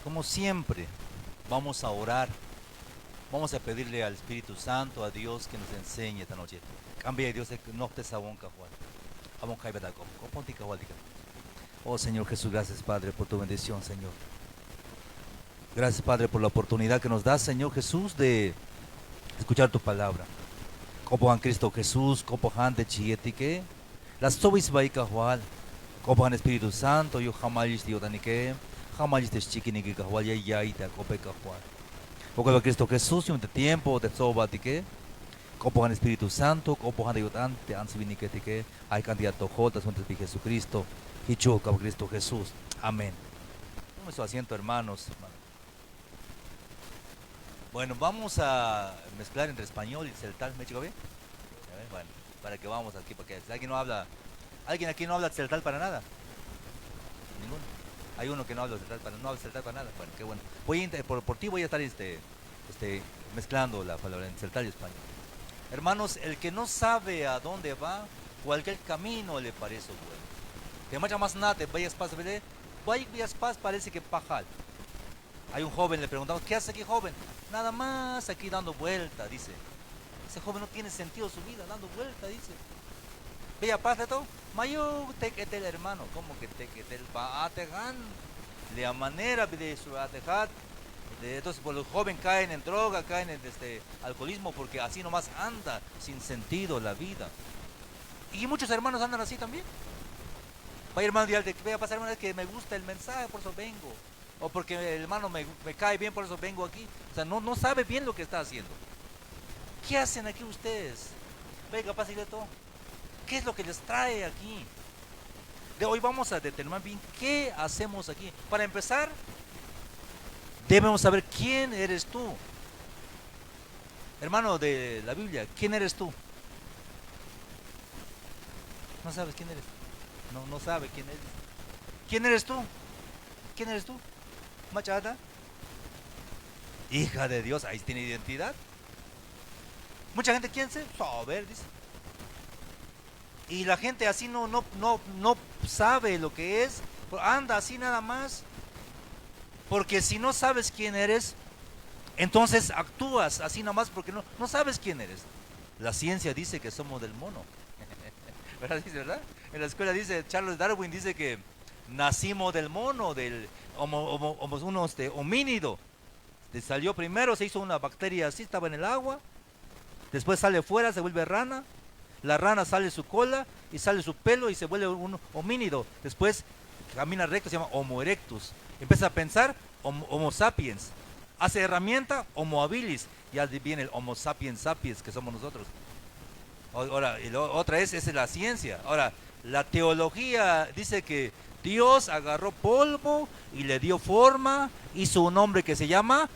Como siempre, vamos a orar. Vamos a pedirle al Espíritu Santo, a Dios, que nos enseñe esta noche. Cambia Dios, no te sabón cajual. Vamos a caer como ponte cajual. Oh Señor Jesús, gracias Padre por tu bendición, Señor. Gracias Padre por la oportunidad que nos das, Señor Jesús, de escuchar tu palabra. Copo han Cristo Jesús, copo han de chietike. Las tobis vai cajual. Copo han Espíritu Santo, yo jamás dios danike. Jamás te chiquinique cajual, ya ita cope cajual. Poco de Cristo Jesús, y un tiempo de soba tique. Copo han Espíritu Santo, copo han de yotante, ansibinique tique. Hay candidato jotas, un de Jesucristo. Y choca Cristo Jesús. Amén. Tome su asiento, hermanos. Bueno, vamos a mezclar entre español y celtal. ¿Me chico bien? Bueno, para que vamos aquí, porque si alguien no habla, alguien aquí no habla celtal para nada. Ninguno. Hay uno que no habla celtal para, no habla celtal para nada. Bueno, qué bueno. Por ti voy a estar mezclando la palabra en celtal y español. Hermanos, el que no sabe a dónde va, cualquier camino le parece bueno. Que mucha más nada, vayas paz, vayas paz, parece que pajal. Hay un joven, le preguntamos, ¿qué hace aquí, joven? Nada más aquí dando vuelta, dice. Ese joven no tiene sentido su vida, dando vuelta, dice. Bella paz de todo. Mayo tequetel, hermano. ¿Cómo que tequetel? Va a tegan. De la manera de su atejar. Entonces, pues, los jóvenes caen en droga, caen en alcoholismo, porque así nomás anda sin sentido la vida. Y muchos hermanos andan así también. Vaya hermano, voy a pasar una vez que me gusta el mensaje, por eso vengo. O porque el hermano me cae bien, por eso vengo aquí. O sea, no sabe bien lo que está haciendo. ¿Qué hacen aquí ustedes? Venga, capaz de todo. ¿Qué es lo que les trae aquí? De hoy vamos a determinar bien qué hacemos aquí. Para empezar, debemos saber quién eres tú. Hermano de la Biblia, ¿quién eres tú? No sabes quién eres. No sabe quién eres. ¿Quién eres tú? ¿Quién eres tú? Machada. Hija de Dios, ahí tiene identidad. Mucha gente, ¿quién se? Saber, dice. Y la gente así no sabe lo que es, anda así nada más. Porque si no sabes quién eres, entonces actúas así nada más porque no sabes quién eres. La ciencia dice que somos del mono. ¿Verdad? Dice, ¿verdad? En la escuela dice, Charles Darwin dice que nacimos del mono, del homínido. Salió primero, se hizo una bacteria así, estaba en el agua. Después sale fuera, se vuelve rana. La rana sale su cola y sale su pelo y se vuelve un homínido. Después camina recto, se llama Homo erectus. Empieza a pensar, Homo sapiens. Hace herramienta, Homo habilis. Ya viene el Homo sapiens sapiens, que somos nosotros. Ahora, otra es la ciencia. Ahora, la teología dice que Dios agarró polvo y le dio forma, hizo un hombre que se llama...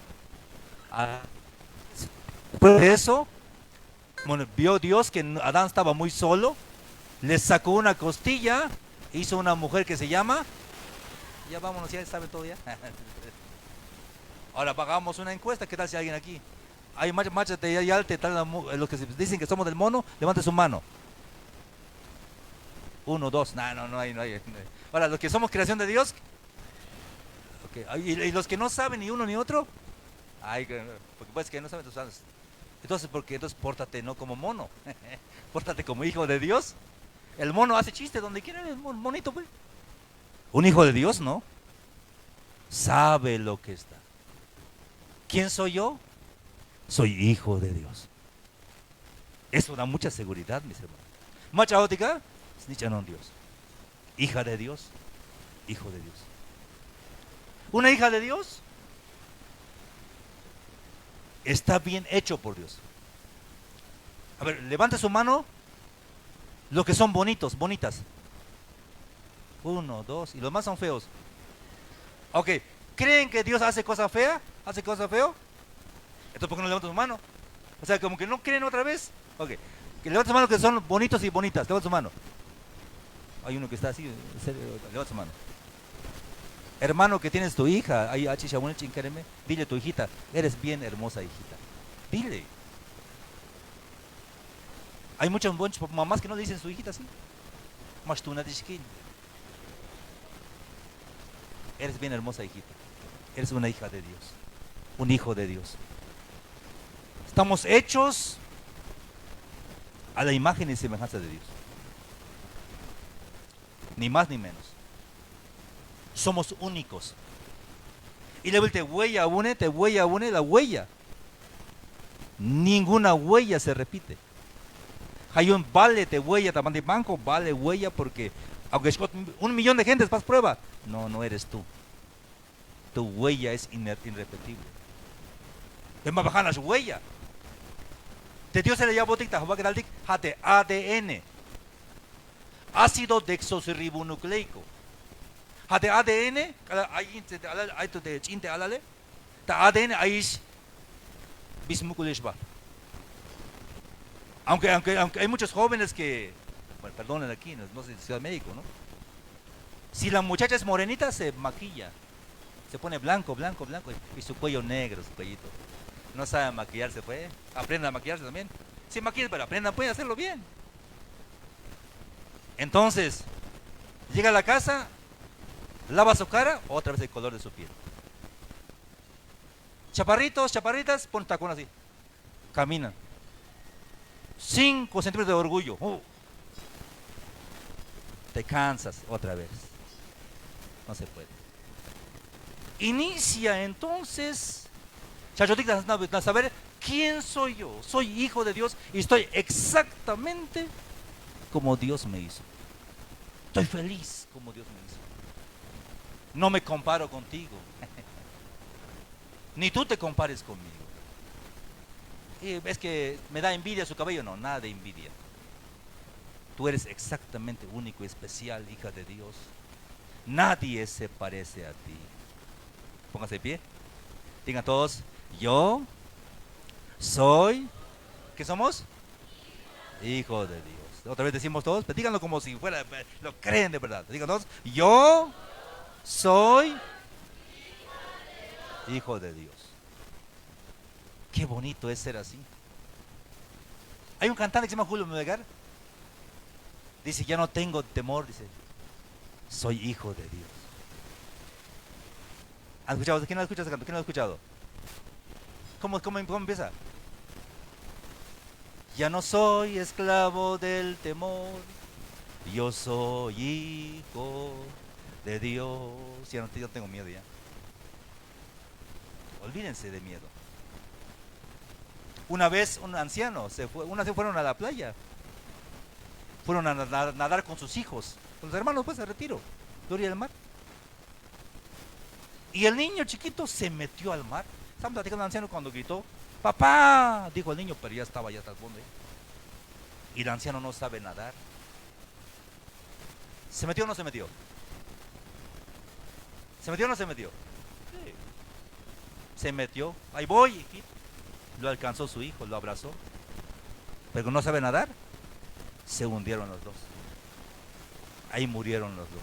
Después de eso, bueno, vio Dios que Adán estaba muy solo, le sacó una costilla, hizo una mujer que se llama... Ya vámonos, ya saben todo ya. Ahora pagamos una encuesta, ¿qué tal si hay alguien aquí? Hay machas de yalte, los que dicen que somos del mono, levante su mano. Uno, dos, no hay. Ahora, los que somos creación de Dios, okay. ¿Y los que no saben ni uno ni otro? Ay, porque pues que no saben tus sabes. Entonces pórtate no como mono, pórtate como hijo de Dios. El mono hace chiste donde quiera, el monito, pues. Un hijo de Dios, ¿no? Sabe lo que está. ¿Quién soy yo? Soy hijo de Dios. Eso da mucha seguridad, mis hermanos. Macha ótica, snichan Dios. Hija de Dios, hijo de Dios. Una hija de Dios está bien hecho por Dios. A ver, levante su mano los que son bonitos, bonitas. Uno, dos, y los más son feos. Ok, ¿creen que Dios hace cosa fea? ¿Hace cosa feo? Entonces, ¿por qué no levantan su mano? O sea, como que no creen otra vez. Ok, que levanten su mano que son bonitos y bonitas. Levanta su mano. Hay uno que está así, levanta su mano. Hermano que tienes tu hija, dile a tu hijita, eres bien hermosa hijita. Dile. Hay muchas mamás que no le dicen a su hijita así. Eres bien hermosa hijita. eres una hija de Dios, un hijo de Dios. Estamos hechos a la imagen y semejanza de Dios. Ni más ni menos. Somos únicos. Y luego te huella une la huella. Ninguna huella se repite. Hay un vale de huella, también de banco, vale huella porque aunque 1 millón de gente pas prueba, no eres tú. Tu huella es irrepetible. Es más bajana su huella. De Dios se le llama botica, hate ADN. Ácido desoxirribonucleico. Hate ADN, hay de chinte alale. Ta ADN hay bismuculishba. Aunque hay muchos jóvenes que, bueno, perdonen aquí, no sé, Ciudad de México, ¿no? Si la muchacha es morenita, se maquilla. Se pone blanco y su cuello negro, su cuellito. No sabe maquillarse, pues. Aprendan a maquillarse también. Sí, maquillan, pero aprendan, pueden hacerlo bien. Entonces, llega a la casa, lava su cara, otra vez el color de su piel. Chaparritos, chaparritas, pon tacón así. Caminan. 5 centímetros de orgullo. Te cansas otra vez. No se puede. Inicia entonces a saber quién soy yo. Soy hijo de Dios y estoy exactamente como Dios me hizo. Estoy feliz como Dios me hizo. No me comparo contigo. Ni tú te compares conmigo. Y es que me da envidia su cabello. No, nada de envidia. Tú eres exactamente único y especial, hija de Dios. Nadie se parece a ti. Póngase de pie. Digan todos, yo soy, ¿qué somos? Hijo de Dios. Otra vez decimos todos, pero díganlo como si fuera, lo creen de verdad. Digan todos, yo soy hijo de Dios. Qué bonito es ser así. Hay un cantante que se llama Julio Melgar. Dice, ya no tengo temor, dice, soy hijo de Dios. ¿Han escuchado? ¿Quién lo ha escuchado ese canto? ¿Quién lo ha escuchado? ¿Cómo empieza? Ya no soy esclavo del temor, yo soy hijo de Dios. Ya no tengo miedo ya. Olvídense de miedo. Una vez un anciano fueron a la playa. Fueron a nadar con sus hijos, con los hermanos, pues, a retiro, de orilla del mar. Y el niño chiquito se metió al mar. Estamos platicando al anciano cuando gritó, papá, dijo el niño, pero ya estaba allá hasta el fondo. Y el anciano no sabe nadar. ¿Se metió o no se metió? ¿Se metió o no se metió? Sí. Se metió. Ahí voy, hijito. Lo alcanzó su hijo, lo abrazó. Pero no sabe nadar. Se hundieron los dos. Ahí murieron los dos.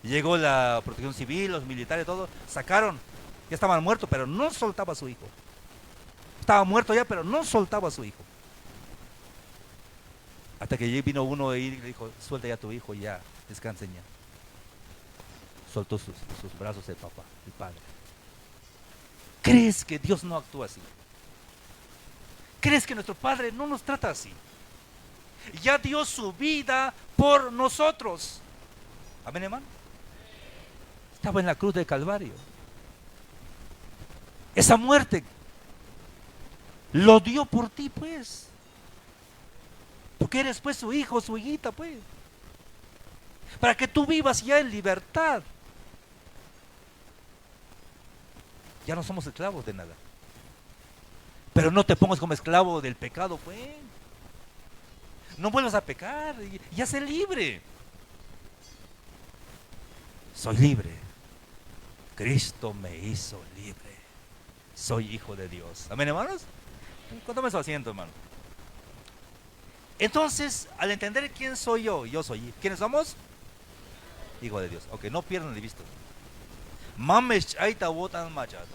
Llegó la protección civil, los militares, todo. Sacaron. Ya estaban muertos, pero no soltaba a su hijo. Estaba muerto ya, pero no soltaba a su hijo. Hasta que vino uno y le dijo, suelta ya a tu hijo y ya, descansen ya. Soltó sus brazos el papá, el padre. ¿Crees que Dios no actúa así? ¿Crees que nuestro Padre no nos trata así? Ya dio su vida por nosotros. Amén, hermano. Estaba en la cruz del Calvario. Esa muerte lo dio por ti, pues. Porque eres pues su hijo, su hijita, pues. Para que tú vivas ya en libertad. Ya no somos esclavos de nada. Pero no te pongas como esclavo del pecado, pues. No vuelvas a pecar, ya sé libre. Soy libre. Cristo me hizo libre. Soy hijo de Dios. Amén, hermanos. Tome su asiento, hermano. Entonces, al entender quién soy yo soy. ¿Quiénes somos? Hijo de Dios. Ok, no pierdan de vista. Mamesh aita wotan machata.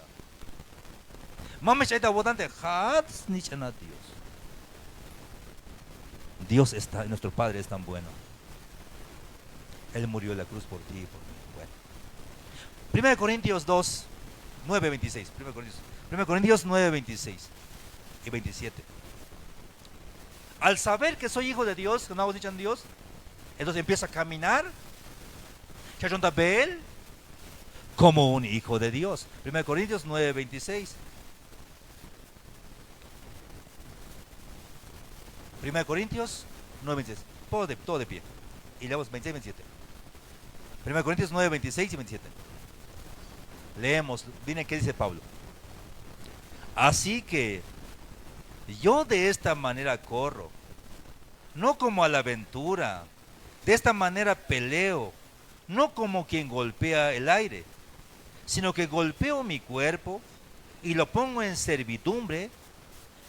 Mamesh aita wotan te hats nichanat Dios. Dios está, nuestro Padre es tan bueno. Él murió en la cruz por ti y por mí. Bueno. 1 Corintios 2, 9, 26. 1 Corintios 9, 26 y 27. Al saber que soy hijo de Dios, que no hago dicho en Dios, entonces empieza a caminar como un hijo de Dios. 1 Corintios 9, 26. 1 Corintios 9, 26. Todo de pie. Y leemos 26 y 27. 1 Corintios 9, 26 y 27. Leemos, miren qué dice Pablo. Así que yo de esta manera corro, no como a la aventura. De esta manera peleo, no como quien golpea el aire, sino que golpeo mi cuerpo y lo pongo en servidumbre,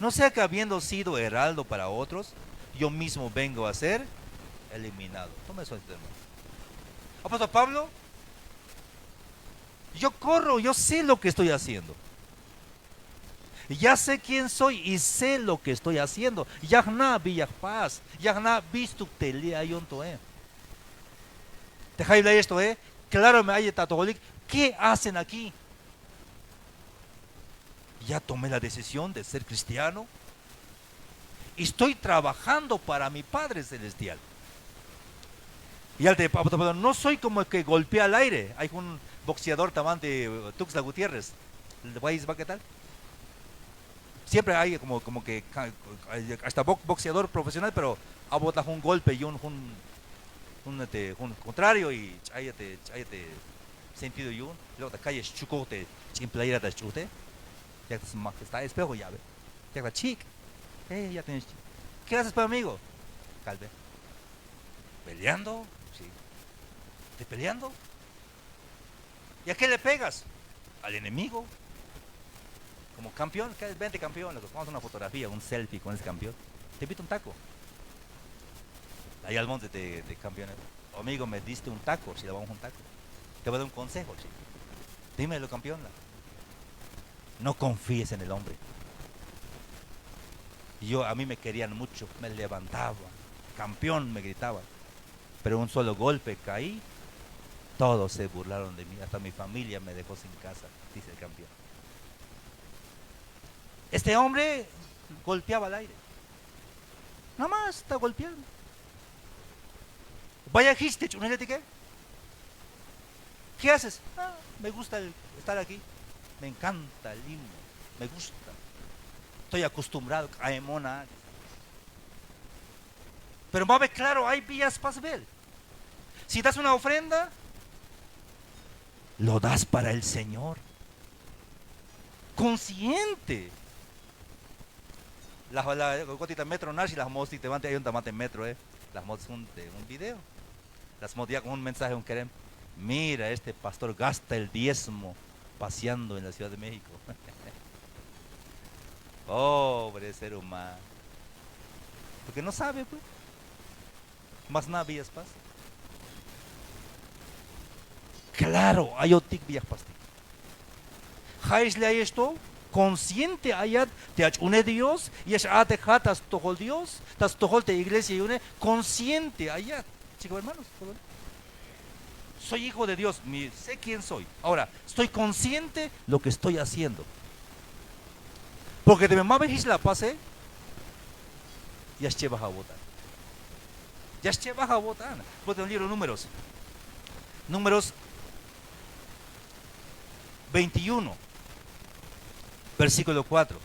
no sea que habiendo sido heraldo para otros, yo mismo vengo a ser eliminado. Toma eso, hermano. Apóstol Pablo, yo corro, yo sé lo que estoy haciendo. Ya sé quién soy y sé lo que estoy haciendo. Yahna Villapaz, Yahna Vistuktelia Yontoe. Dejáis esto, Claro, me hay tatolik. ¿Qué hacen aquí? Ya tomé la decisión de ser cristiano. Y estoy trabajando para mi Padre Celestial. Y al de no soy como el que golpea al aire. Hay un boxeador también de Tuxtla Gutiérrez. ¿El de país va qué tal? Siempre hay como que hasta boxeador profesional, pero ha botado un golpe y un contrario y chayate sentido y luego te calles chucote chimplayera de chute ya está espejo ya ve ya está chic ya tienes ¿qué haces para amigo? Calve peleando sí ¿te peleando? ¿y a qué le pegas? al enemigo como campeón, vente campeón, vamos a una fotografía, un selfie con ese campeón, te invito un taco. Ahí al monte de campeones. Amigo, me diste un taco, si le vamos a un taco. Te voy a dar un consejo, chico. Dímelo, campeón. No confíes en el hombre. A mí me querían mucho, me levantaba. Campeón, me gritaba. Pero un solo golpe caí. Todos se burlaron de mí. Hasta mi familia me dejó sin casa, dice el campeón. Este hombre golpeaba al aire. Nada más está golpeando. Vaya Histich, ¿no es qué? ¿Qué haces? Me gusta estar aquí. Me encanta el himno. Me gusta. Estoy acostumbrado a Emona. Pero va a ver, claro, hay vías para ver. Si das una ofrenda, lo das para el Señor. Consciente. Las gotitas metro nashi, las mostis te van a ir un tamate metro, Las mostis un video. Las mostis con un mensaje, un querem. Mira, este pastor gasta el diezmo paseando en la Ciudad de México. Pobre ser humano. Porque no sabe, pues. Más nada vías paz. Claro, hay otik vías pasti. Jaisle hay esto. Consciente ayat te une Dios y es ate jatas tojol Dios, tas tojol te iglesia y une consciente ayat. Chicos hermanos, soy hijo de Dios, sé quién soy. Ahora, estoy consciente lo que estoy haciendo. Porque de mamá vejis la pase, ya es baja botan. Ya es baja botan. Pueden leer números. Números 21. Versículo 4.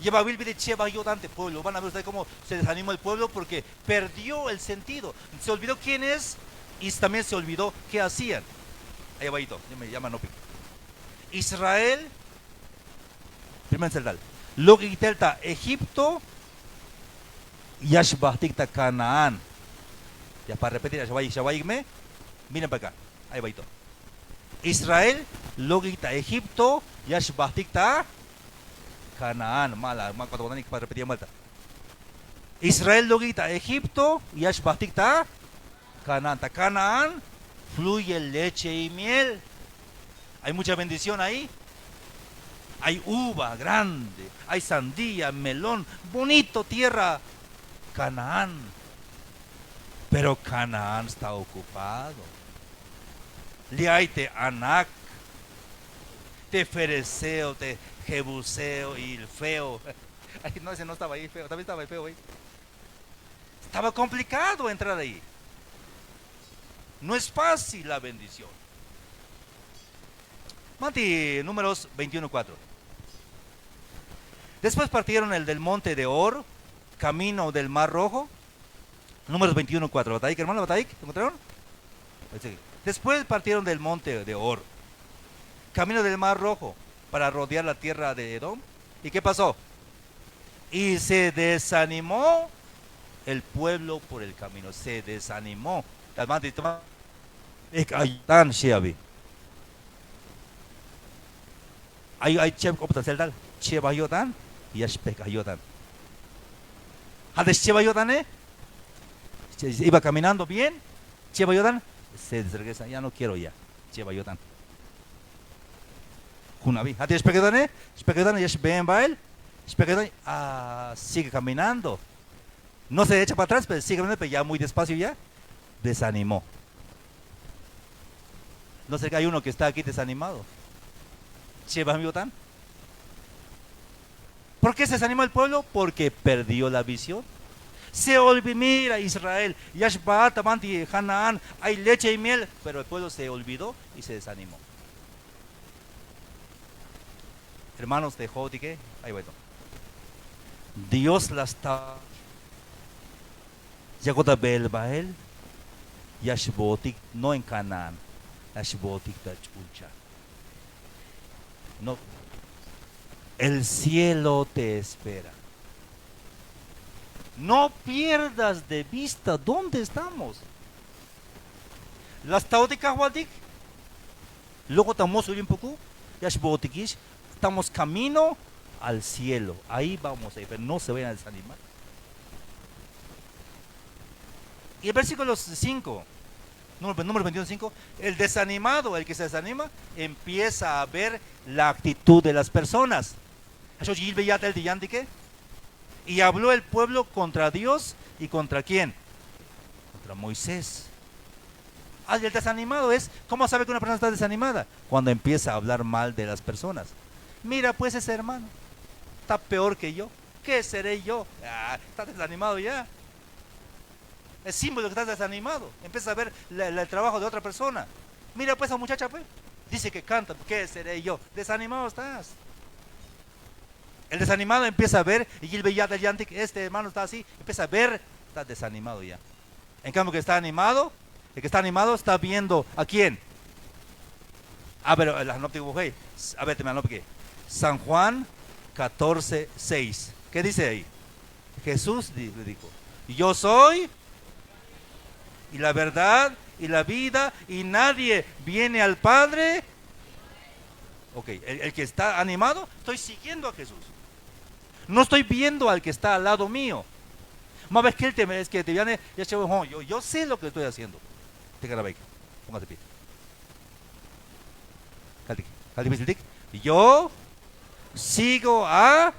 Lleva Bilbi de Cheva yo ante pueblo. Van a ver ustedes cómo se desanimó el pueblo porque perdió el sentido. Se olvidó quién es y también se olvidó qué hacían. Ahí va, me llama Nopi. Israel, primer celdal. Lo que quitelta Egipto, Yashbahtikta Canaán. Ya para repetir, Yashbaigme, miren para acá. Ahí va. Israel, Logita, Egipto, Yashbahtikta, Canaán. Mala, cuando para repetir malta. Israel, Logita, Egipto, Yashbahtikta, Canaán. Canaán, fluye leche y miel. Hay mucha bendición ahí. Hay uva grande, hay sandía, melón, bonito tierra. Canaán. Pero Canaán está ocupado. Liaite Anak, de Fereceo, de Jebuseo y el feo. Ay, no, ese no estaba ahí, feo, también estaba ahí feo ahí. Estaba complicado entrar ahí. No es fácil la bendición. Manti, números 21:4. Después partieron el del monte de Or, camino del mar rojo. Números 21:4. ¿Bataik, hermano? ¿Bataik? ¿Te encontraron? Después partieron del monte de Or, camino del mar rojo, para rodear la tierra de Edom. ¿Y qué pasó? Y se desanimó el pueblo por el camino. Se desanimó. Hay chep opta seldal. Chebayotan y ashpekayotan. Hades chebayotan, iba caminando bien. Chebayotan se regresa. Ya no quiero ya. Chebayotan. Junavi. Hades espekayotan y ashben bail. Espekayotan sigue caminando. No se echa para atrás, pero sigue caminando, pero ya muy despacio ya. Desanimó. No sé que hay uno que está aquí desanimado. Chebayotan. ¿Por qué se desanimó el pueblo? Porque perdió la visión. Se olvidó, mira Israel, Yashba, Tamanti, Hanaán, hay leche y miel, pero el pueblo se olvidó y se desanimó. Hermanos de Jodique, ahí va. Dios la está. Yagota Belbael, Yashbotik, no en Canaán, Yashbotik Tachulcha. No. El cielo te espera. No pierdas de vista dónde estamos. Las Taudikahuadik, luego estamos un poco, estamos camino al cielo. Ahí vamos a ir, pero no se vayan a desanimar. Y el versículo 5, número 21:5, el desanimado, el que se desanima, empieza a ver la actitud de las personas. Y habló el pueblo contra Dios y contra quién? Contra Moisés. El desanimado es, ¿cómo sabe que una persona está desanimada? Cuando empieza a hablar mal de las personas. Mira pues ese hermano, está peor que yo. ¿Qué seré yo? Está desanimado ya. Es símbolo que estás desanimado. Empieza a ver el trabajo de otra persona. Mira pues a esa muchacha, pues. Dice que canta, ¿qué seré yo? Desanimado estás. El desanimado empieza a ver, y este hermano está así, empieza a ver, está desanimado ya. En cambio, el que está animado está viendo ¿a quién? Pero el anóptico, a ver, te anóptico. San Juan 14:6. ¿Qué dice ahí? Jesús le dijo, yo soy y la verdad y la vida, y nadie viene al Padre. Ok, el que está animado, estoy siguiendo a Jesús. No estoy viendo al que está al lado mío. Más vez que él es que te viene, yo sé lo que estoy haciendo. Póngase pie. Yo sigo a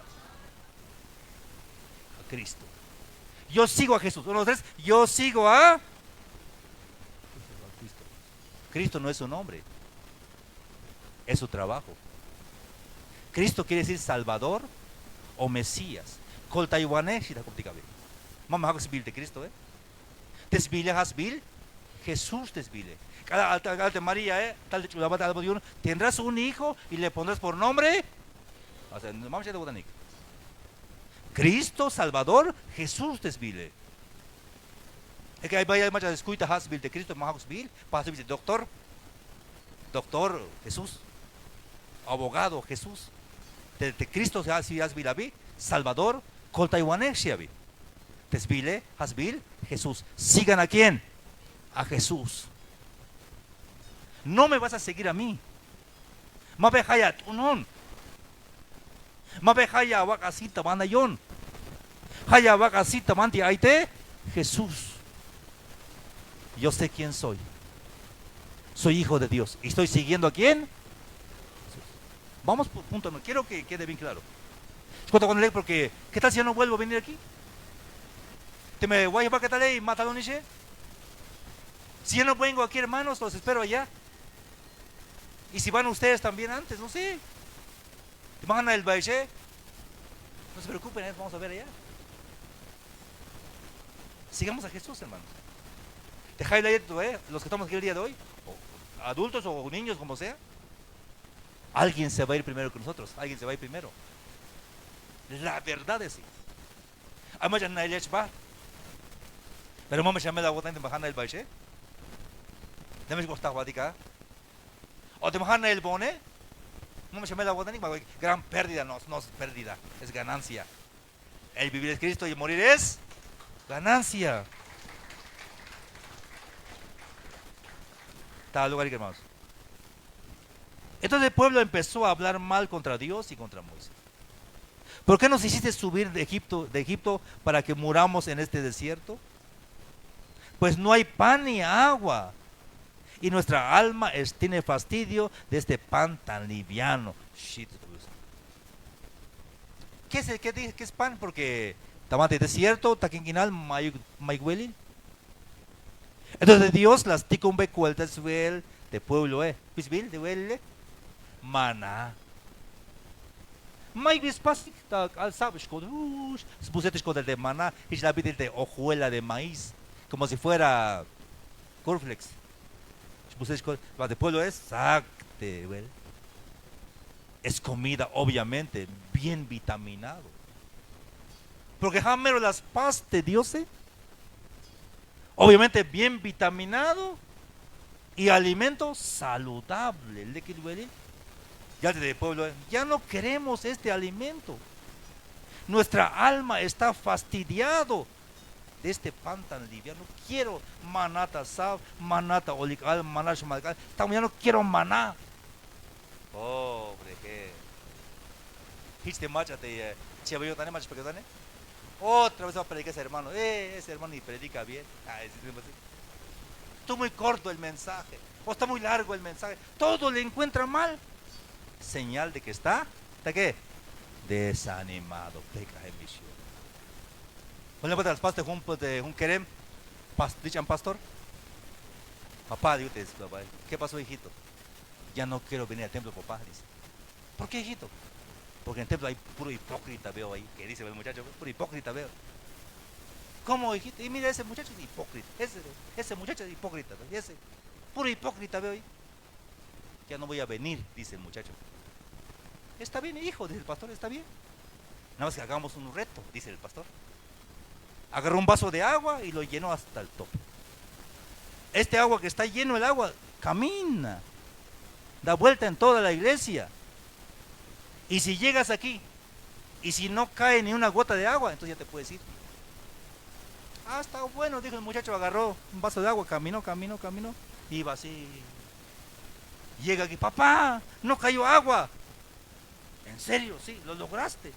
Cristo. Yo sigo a Jesús. 1, 2, 3. Yo sigo a Cristo. Cristo no es su nombre, es su trabajo. Cristo quiere decir Salvador o Mesías. Mamá hasbil de Cristo, Tesbile hasbil, Jesús tesbile. María, tendrás un hijo y le pondrás por nombre. Cristo, Salvador, Jesús tesbile. Es que hay muchas escuitas hasbil de Cristo, más hasbil, para decir doctor, Jesús, abogado Jesús. De Cristo se hace hasbil, Salvador, coltaiwané shiabi. Tesbile, hasbil, Jesús. ¿Sigan a quién? A Jesús. No me vas a seguir a mí. Mabe hayat unon. Mabe haya wakasita banayon. Haya wakasita manti aite. Jesús. Yo sé quién soy. Soy hijo de Dios. ¿Y estoy siguiendo a quién? Jesús. Vamos por punto. No quiero que quede bien claro. Porque, ¿qué tal si yo no vuelvo a venir aquí? ¿Te me voy a llevar qué tal y matado ni? Si yo no vengo aquí, hermanos, los espero allá. Y si van ustedes también antes, no sé. Bajan el Baishé. No se preocupen, vamos a ver allá. Sigamos a Jesús, hermanos. Dejáis de los que estamos aquí el día de hoy, o adultos o niños, como sea. Alguien se va a ir primero que nosotros. Alguien se va a ir primero. La verdad es así. Ama ya nailech va. Pero mama llamé la gota en bajana el Baishé. Deme gostar guadica. O te bajana el bone. No me llamé la gota ni gran pérdida, no es pérdida, es ganancia. El vivir es Cristo y morir es ganancia. Tal lugar, hermanos. Entonces el pueblo empezó a hablar mal contra Dios y contra Moisés. ¿Por qué nos hiciste subir de Egipto para que muramos en este desierto? Pues no hay pan ni agua. Y nuestra alma tiene fastidio de este pan tan liviano. ¿Qué es pan? Porque tamate desierto, taquinquinal, maigueli. Entonces Dios las ticumbe cueltas de pueblo, pisbil, de huele, maná. Maiguis pasik, al sabes, pusete con el de maná, y la vida de hojuela de maíz, como si fuera cornflakes. De pueblo es sacte, es comida, obviamente, bien vitaminado. Porque jamero las paz de Dios, obviamente bien vitaminado y alimento saludable. Ya de pueblo, ya no queremos este alimento. Nuestra alma está fastidiado de este pan tan liviano. No quiero manata sab, manata olical, maná shumalcal. Ya no quiero maná. Pobre que. Histe macha te chiabayo tane macha pequeño. Otra vez va a predicar ese hermano. Ese hermano ni predica bien. Está muy corto el mensaje. O está muy largo el mensaje. Todo le encuentra mal. Señal de que está, ¿de qué? Desanimado. Peca emisión. Cuando le las pastas de un querem, dichan pastor. Papá, digo, ¿qué pasó, hijito? Ya no quiero venir al templo, papá, dice. ¿Por qué, hijito? Porque en el templo hay puro hipócrita, veo ahí, que dice el muchacho, puro hipócrita veo. ¿Cómo, hijito? Y mira, ese muchacho es hipócrita, ese muchacho es hipócrita, ese, puro hipócrita veo ahí. Ya no voy a venir, dice el muchacho. Está bien, hijo, dice el pastor, está bien. Nada más que hagamos un reto, dice el pastor. Agarró un vaso de agua y lo llenó hasta el tope. Este agua que está lleno el agua, camina, da vuelta en toda la iglesia. Y si llegas aquí, y si no cae ni una gota de agua, entonces ya te puedes ir. Ah, está bueno, dijo el muchacho, agarró un vaso de agua, caminó, iba así. Llega aquí, papá, no cayó agua. En serio, sí, lo lograste.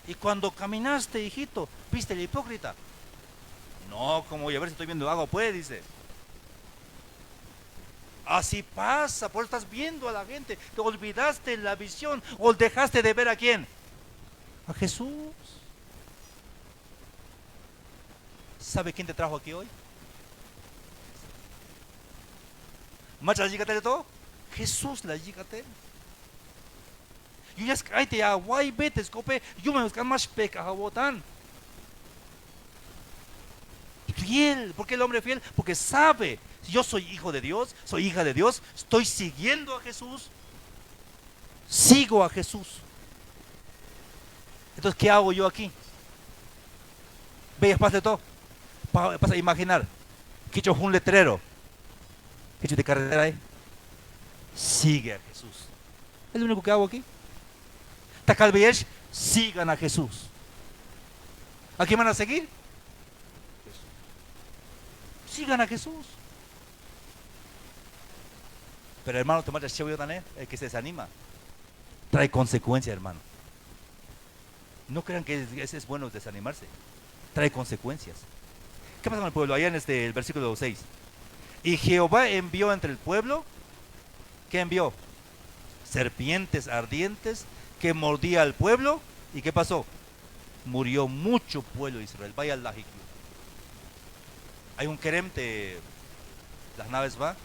Y cuando caminaste, hijito, ¿viste el hipócrita? No, como voy a ver si estoy viendo agua, pues, dice. Así pasa, por eso estás viendo a la gente. Te olvidaste la visión o dejaste de ver a quién. A Jesús. ¿Sabe quién te trajo aquí hoy? ¿Macha la de todo? Jesús la llígate. Y ya es que te aguay vete, escope, yo me buscan más peca jabotan. Fiel, ¿por qué el hombre fiel? Porque sabe, si yo soy hijo de Dios, soy hija de Dios, estoy siguiendo a Jesús, sigo a Jesús. Entonces, ¿qué hago yo aquí? Veas, pasa de todo. Pasa a imaginar que he hecho un letrero, que he hecho de carretera ahí. Sigue a Jesús. Es lo único que hago aquí. Tacalbeyesh, sigan a Jesús. ¿A quién van a seguir? Sigan a Jesús. Pero hermano, tomar el que se desanima trae consecuencias, hermano. No crean que es bueno desanimarse. Trae consecuencias. ¿Qué pasa con el pueblo? Allá en el versículo 6. Y Jehová envió entre el pueblo, ¿qué envió? Serpientes ardientes que mordía al pueblo. ¿Y qué pasó? Murió mucho pueblo de Israel. Vaya al Hay un querem de las naves va.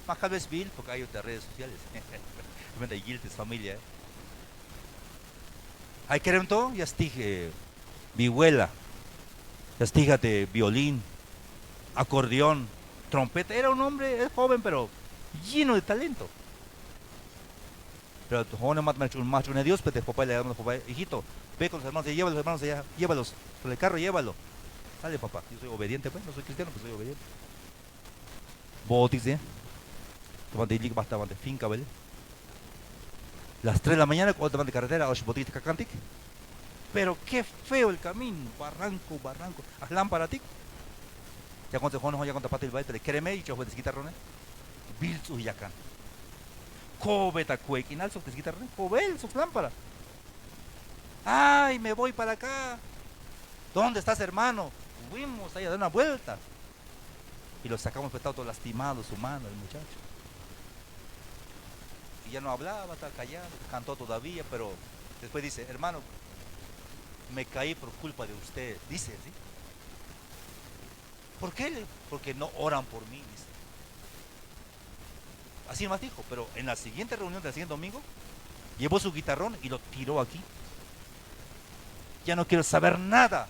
más tal vez Bill, porque hay otras redes sociales. Realmente Gil es familia. Hay que todo, ya dije, vihuela, ya dije violín, acordeón, trompeta. Era un hombre, es joven, pero lleno de talento. Pero joven un macho de Dios, pero papá le da papá, hijito, ve con los hermanos, lleva los hermanos allá, llévalos, con el carro llévalo. Sale papá, yo soy obediente, pues, no soy cristiano, pero soy obediente. Botis, tomando bastante finca, ¿vale? Las 3 de la mañana, cuando de carretera, 8 botitas de cacantic. Pero qué feo el camino, barranco, barranco. Haz lámpara, tic. Ya cuando jono, ya cuando pata el baile, créeme y yo voy a desquitarrone. Bilzu y acá. Cobeta cuequinal, su desquitarrone. Cobel, su lámpara. Ay, me voy para acá. ¿Dónde estás, hermano? Fuimos ahí a dar una vuelta. Y lo sacamos, pues estaba todo lastimado, su mano, el muchacho. Y ya no hablaba, estaba callado, cantó todavía, pero después dice, hermano, me caí por culpa de usted, dice, ¿sí? ¿Por qué? Porque no oran por mí, dice. Así nomás dijo, pero en la siguiente reunión del siguiente domingo, llevó su guitarrón y lo tiró aquí. Ya no quiero saber nada.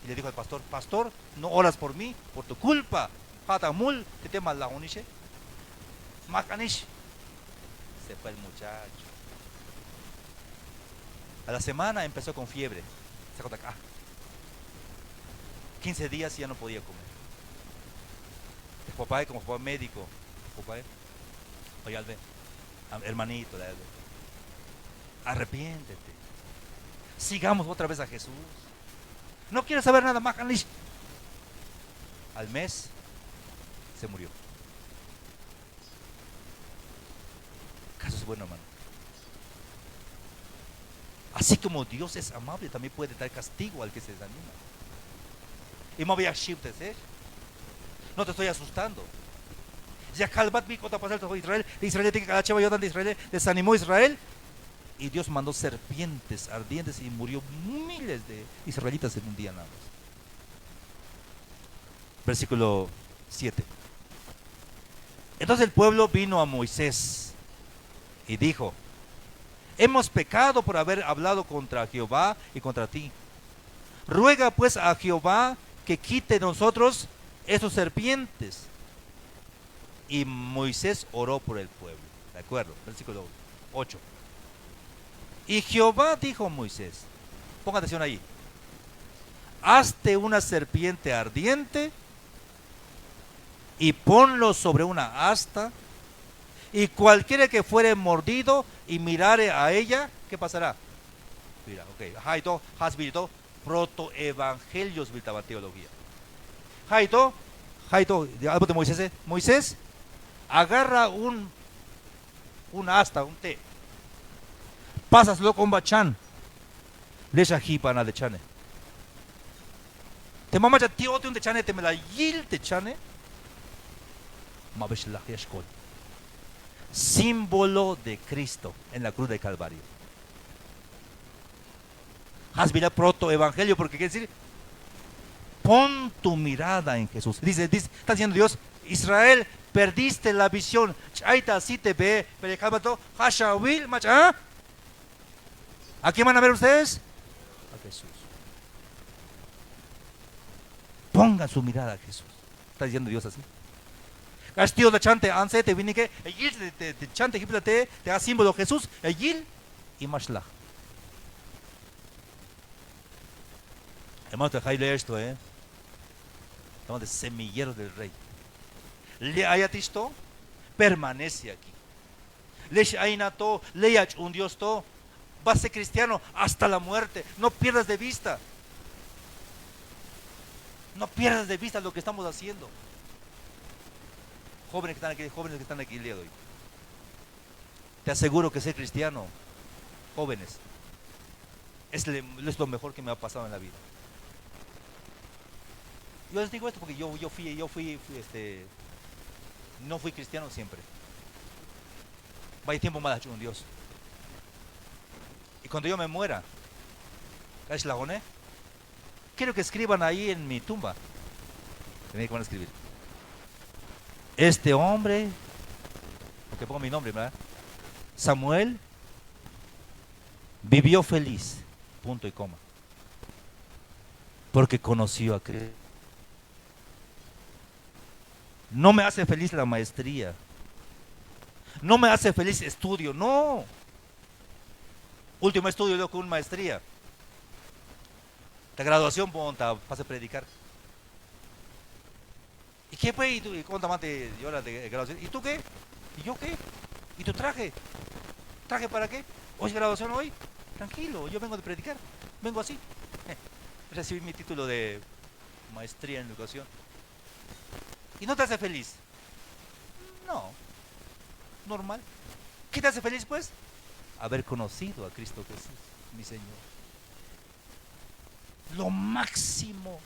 Y le dijo al pastor, pastor, no oras por mí, por tu culpa. Hatamul, te temas la unishe. Makanish. Se fue el muchacho. A la semana empezó con fiebre. Sacó de acá. 15 días y ya no podía comer. El papá, como papá médico, papá, oye, Albe, hermanito, Albe, arrepiéntete. Sigamos otra vez a Jesús. No quiero saber nada más. Al mes se murió. Caso es bueno, hermano. Así como Dios es amable, también puede dar castigo al que se desanima. Y me voy a shiftes, no te estoy asustando. Ya calvat mi cota pasar todo Israel. Israel tiene que la chava de Israel desanimó a Israel. Y Dios mandó serpientes ardientes y murió miles de israelitas en un día nada más. Versículo 7. Entonces el pueblo vino a Moisés y dijo: hemos pecado por haber hablado contra Jehová y contra ti. Ruega pues a Jehová que quite de nosotros esos serpientes. Y Moisés oró por el pueblo. ¿De acuerdo? Versículo 8. Y Jehová dijo a Moisés, ponga atención ahí: hazte una serpiente ardiente y ponlo sobre una asta, y cualquiera que fuere mordido y mirare a ella, ¿qué pasará? Mira, ok. Haito, hasbito, protoevangelios viltaba teología. Haito, algo de Moisés. Moisés agarra una asta, un té. Pásaslo con bachán. Lecha hipana de chane. Te mama ya tío te un de chane, te me la yil de chane. Mabesh la yashkol. Símbolo de Cristo en la cruz de Calvario. Has visto proto evangelio, porque quiere decir, pon tu mirada en Jesús. Dice, está diciendo Dios, Israel, perdiste la visión. Chaita así te ve, pero calvato, hashawil, macha. ¿A quién van a ver ustedes? A Jesús. Pongan su mirada a Jesús. Está diciendo Dios así. Castillo de chante, anse te vine que el yil de chante te da símbolo Jesús, el yil y mashlach. Hermano, te leer esto, Estamos de semilleros del rey. Le hayatisto, permanece aquí. Le aynato, le un Dios to. Vas a ser cristiano hasta la muerte. No pierdas de vista. No pierdas de vista lo que estamos haciendo. Jóvenes que están aquí el día de hoy. Te aseguro que ser cristiano, jóvenes, es lo mejor que me ha pasado en la vida. Yo les digo esto porque yo fui no fui cristiano siempre. Vaya tiempo mal hecho un Dios. Y cuando yo me muera, quiero que escriban ahí en mi tumba. Tenéis que van a escribir: Este hombre, porque pongo mi nombre, ¿verdad? Samuel vivió feliz, punto y coma, porque conoció a Cristo. No me hace feliz la maestría, no me hace feliz estudio, no. Último estudio yo con una maestría. La graduación, ponta, pase a predicar. ¿Y qué fue? ¿Y tú? ¿Y cuánto más te lloras de graduación? ¿Y tú qué? ¿Y yo qué? ¿Y tu traje? ¿Traje para qué? ¿Hoy es graduación hoy? Tranquilo, yo vengo de predicar. Vengo así. Recibí mi título de maestría en educación. ¿Y no te hace feliz? No, normal. ¿Qué te hace feliz pues? Haber conocido a Cristo Jesús, mi Señor. Lo máximo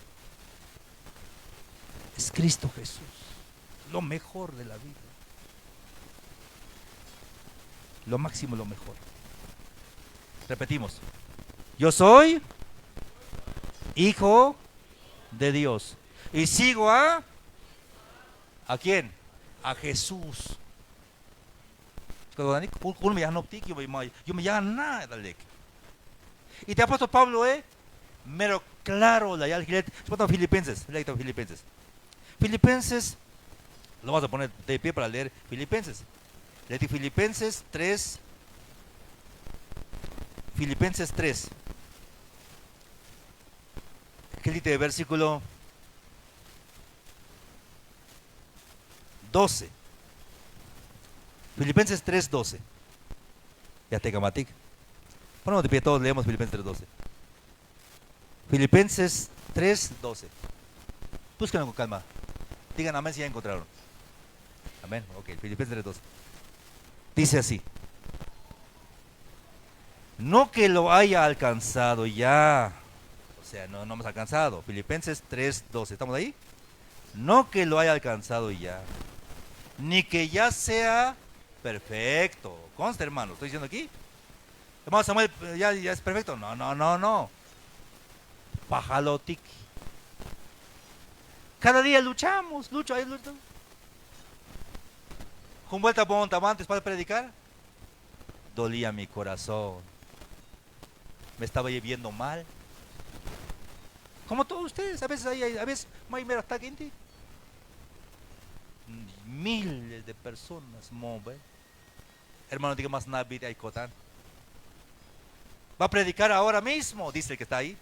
es Cristo Jesús. Lo mejor de la vida. Lo máximo, lo mejor. Repetimos. Yo soy hijo de Dios. Y sigo ¿a quién? A Jesús. Yo me llamo nada. Y te apóstol Pablo, mero claro, la Filipenses. Filipenses, lo vamos a poner de pie para leer Filipenses. Leí Filipenses 3. Filipenses 3. ¿Qué dice el versículo 12? Filipenses 3:12. Ya te gamatic. Ponemos de pie todos, leemos Filipenses 3:12. Filipenses 3:12. Búsquenlo con calma. Digan amén si ya encontraron. Amén. Ok, Filipenses 3:12. Dice así. No que lo haya alcanzado ya. O sea, no hemos alcanzado. Filipenses 3:12. ¿Estamos ahí? No que lo haya alcanzado ya. Ni que ya sea perfecto. Consta, hermano. Estoy diciendo aquí. Hermano Samuel, ya es perfecto. No. Pajalotic. Cada día luchamos. Lucho. Con vuelta por antes para predicar. Dolía mi corazón. Me estaba viendo mal. Como todos ustedes. A veces hay mera gente. Miles de personas move. Hermano, diga más nada vida y cotán. Va a predicar ahora mismo, dice el que está ahí.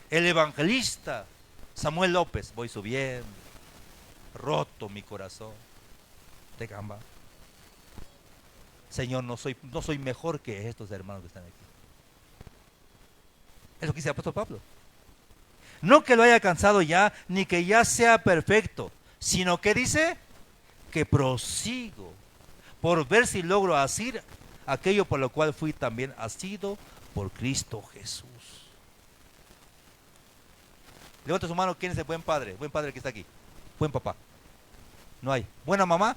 El evangelista Samuel López. Voy subiendo. Roto mi corazón. De gamba. Señor, no soy mejor que estos hermanos que están aquí. Es lo que dice el apóstol Pablo. No que lo haya alcanzado ya, ni que ya sea perfecto, sino que dice que prosigo por ver si logro hacer aquello por lo cual fui también asido por Cristo Jesús. Levanta su mano, ¿quién es el buen padre? Buen padre que está aquí. Buen papá. No hay. Buena mamá.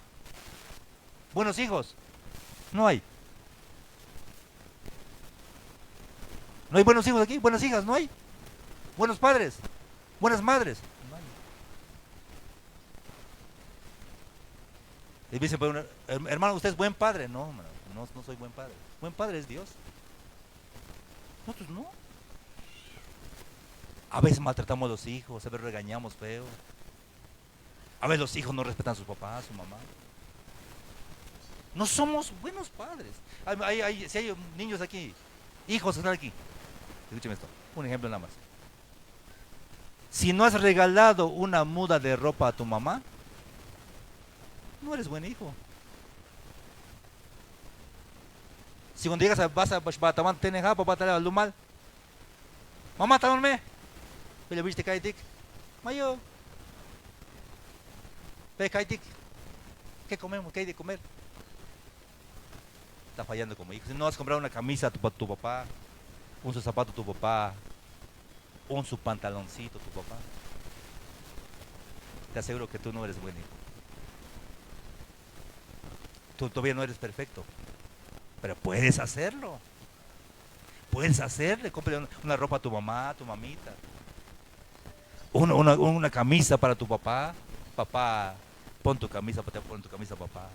Buenos hijos. No hay. No hay buenos hijos aquí. Buenas hijas. No hay. Buenos padres. Buenas madres. No hay. Y dicen, hermano, usted es buen padre. No, no soy buen padre. Buen padre es Dios. Nosotros no. A veces maltratamos a los hijos, a veces regañamos feo. A veces los hijos no respetan a sus papás, a su mamá. No somos buenos padres. Si hay niños aquí, hijos que están aquí, escúcheme esto, un ejemplo nada más. Si no has regalado una muda de ropa a tu mamá, no eres buen hijo. Si cuando llegas vas a Bataman, tienes papá te lo mal. Mamá, ¿está dormida? ¿Le viste kaitik? Mayo. Ve kaitik. ¿Qué comemos? ¿Qué hay de comer? Está fallando como hijo. Si no has comprado una camisa a tu papá, un su zapato a tu papá, un su pantaloncito a tu papá, te aseguro que tú no eres buen hijo. Tú todavía no eres perfecto, pero puedes hacerlo. Puedes hacerle, cómprale una ropa a tu mamá, a tu mamita, una camisa para tu papá. Papá, Pon tu camisa, papá.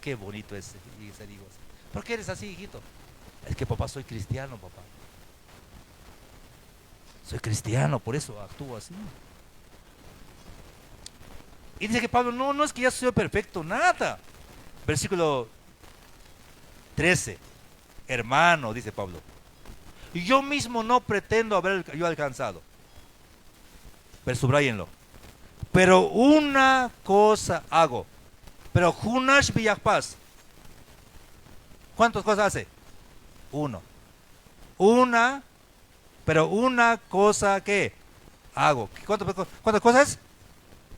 Qué bonito es ser hijo. ¿Por qué eres así, hijito? Es que papá, soy cristiano, papá. Soy cristiano, por eso actúo así. Y dice que Pablo, no es que ya soy perfecto, nada. Versículo 13. Hermano, dice Pablo, y yo mismo no pretendo haber yo alcanzado. Pero subrayenlo. Pero una cosa hago. Pero Hunash Villapaz. ¿Cuántas cosas hace? Uno. Pero una cosa que hago. ¿Cuántas cosas?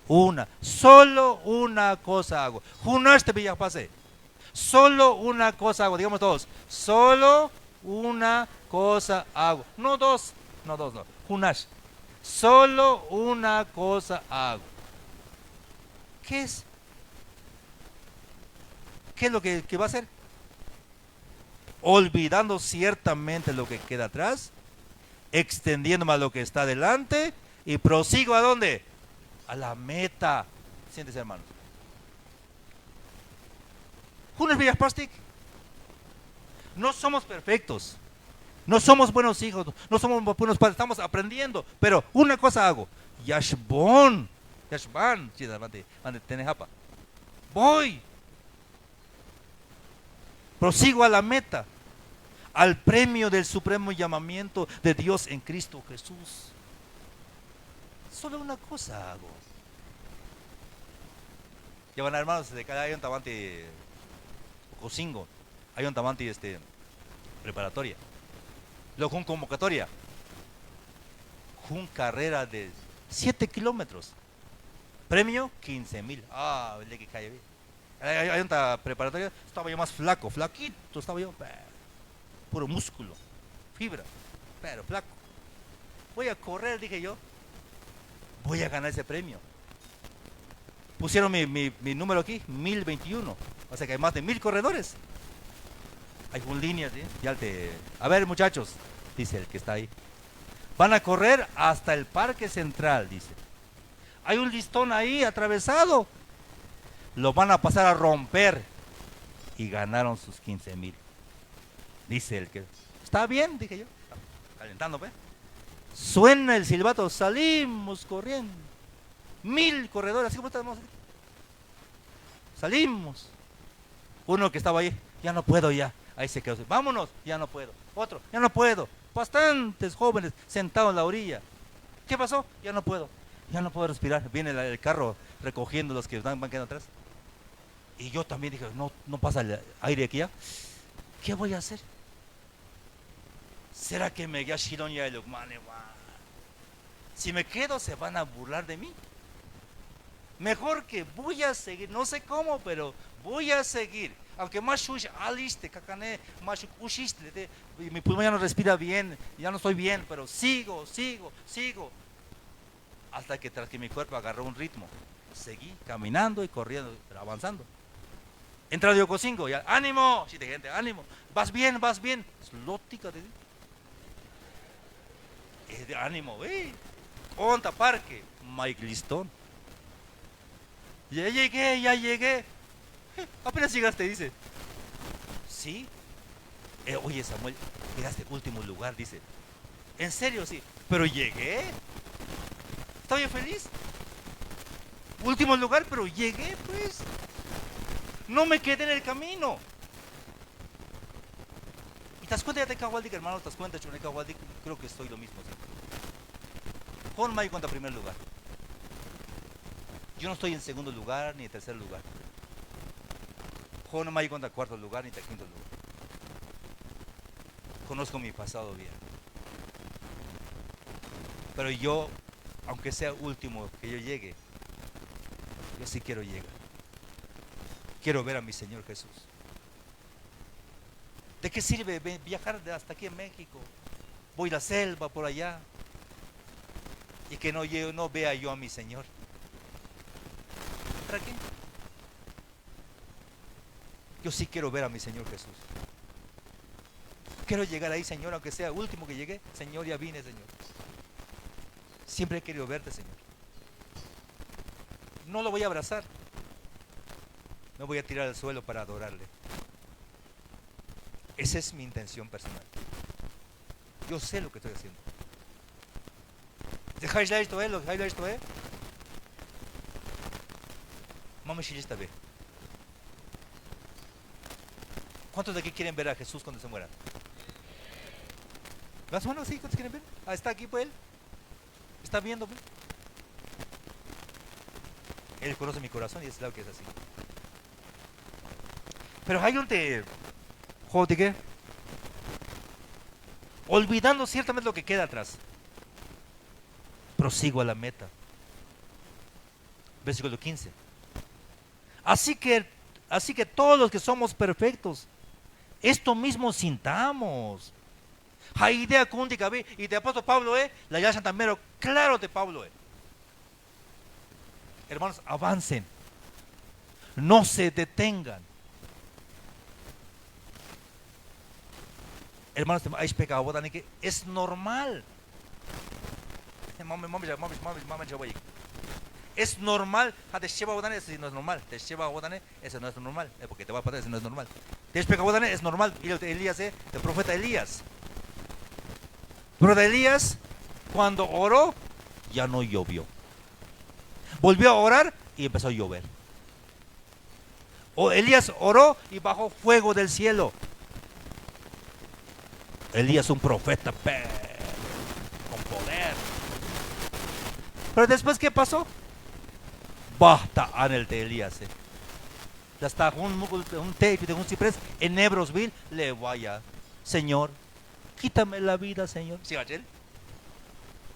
Una. Solo una cosa hago. Hunash te Villapaz. Solo una cosa hago. Digamos todos. Solo una cosa hago. No dos. No. Hunash. Solo una cosa hago. ¿Qué es? ¿Qué es lo que va a hacer? Olvidando ciertamente lo que queda atrás, extendiéndome a lo que está delante y prosigo ¿a dónde? A la meta. Siéntese, hermanos. Unas villas plastic. No somos perfectos. No somos buenos hijos. No somos buenos padres. Estamos aprendiendo. Pero una cosa hago. Yashban. Voy. Prosigo a la meta. Al premio del supremo llamamiento de Dios en Cristo Jesús. Solo una cosa hago. Ya van, hermanos, de cada hay un tabante cocingo, hay un tabante preparatoria, luego un convocatoria, un carrera de 7 kilómetros, premio 15,000. Le que cae bien. Hay una preparatoria, estaba yo más flaquito, estaba yo, puro músculo, fibra, pero flaco. Voy a correr, dije yo, voy a ganar ese premio. Pusieron mi número aquí, 1021. O sea que hay más de 1000 corredores. Hay un líneas, ¿sí? A ver, muchachos, dice el que está ahí. Van a correr hasta el Parque Central, dice. Hay un listón ahí atravesado. Lo van a pasar a romper. Y ganaron sus 15,000. Dice el que. Está bien, dije yo. Calentando, ¿ve? Suena el silbato, salimos corriendo. 1000 corredores, así como estamos. Salimos. Uno que estaba ahí, ya no puedo ya. Ahí se quedó. Vámonos, ya no puedo. Otro, ya no puedo. Bastantes jóvenes sentados en la orilla. ¿Qué pasó? Ya no puedo. Ya no puedo respirar. Viene el carro recogiendo los que van quedando atrás. Y yo también dije, no pasa el aire aquí ya. ¿Qué voy a hacer? ¿Será que me gashiron ya el Ukmane? Si me quedo, se van a burlar de mí. Mejor que voy a seguir, no sé cómo, pero voy a seguir. Aunque más aliste, cacane, más ushiste, mi pulmón ya no respira bien, ya no estoy bien, pero sigo. Hasta que tras que mi cuerpo agarró un ritmo, seguí caminando y corriendo, pero avanzando. Entra de Yocosingo, ya, ánimo, sí, de gente, ánimo, vas bien. Slótica de ánimo, Onta parque, Mike Listón. Ya llegué. Apenas llegaste, dice. Sí. Oye, Samuel, quedaste último lugar, dice. ¿En serio? Sí. Pero llegué. Estoy feliz. Último lugar, pero llegué, pues. No me quedé en el camino. Y te das cuenta, ya te cagualdic, hermano, te das cuenta, chuneca Waldic, creo que estoy lo mismo, ¿sí? Con May cuenta primer lugar. Yo no estoy en segundo lugar ni en tercer lugar. Yo no me cuenta cuarto lugar ni en quinto lugar. Conozco mi pasado bien. Pero yo, aunque sea último que yo llegue, yo sí quiero llegar. Quiero ver a mi Señor Jesús. ¿De qué sirve viajar hasta aquí en México? Voy a la selva por allá y que no vea yo a mi Señor. ¿Para qué? Yo sí quiero ver a mi Señor Jesús. Quiero llegar ahí, Señor, aunque sea último que llegué. Señor, ya vine, Señor. Siempre he querido verte, Señor. No lo voy a abrazar, me voy a tirar al suelo para adorarle. Esa es mi intención personal. Yo sé lo que estoy haciendo. ¿Dejáis esto, lo dejáis esto, Mami, si está bien. ¿Cuántos de aquí quieren ver a Jesús cuando se muera? ¿Las manos así? ¿Cuántos quieren ver? Ah, está aquí, pues él. Está viéndome. Él conoce mi corazón y es claro que es así. Pero hay un te... Joder, ¿qué? Olvidando ciertamente lo que queda atrás. Prosigo a la meta. Versículo 15. Así que todos los que somos perfectos, esto mismo sintamos. Hay idea cúntica, y de apóstol Pablo, la ya santamero, claro de Pablo, Hermanos, avancen. No se detengan. Hermanos, hay pecado, que es normal. Es normal. Eso no es normal. Eso no es normal. Porque te va a pasar, eso no es normal. Es normal. Elías, el profeta Elías. Pero de Elías, cuando oró, ya no llovió. Volvió a orar y empezó a llover. O Elías oró y bajó fuego del cielo. Elías un profeta con poder. Pero después, ¿qué pasó? Basta anel de Elías. Hasta un techo de un ciprés en Nebrosville le vaya. Señor, quítame la vida, Señor. ¿Sí, Ángel?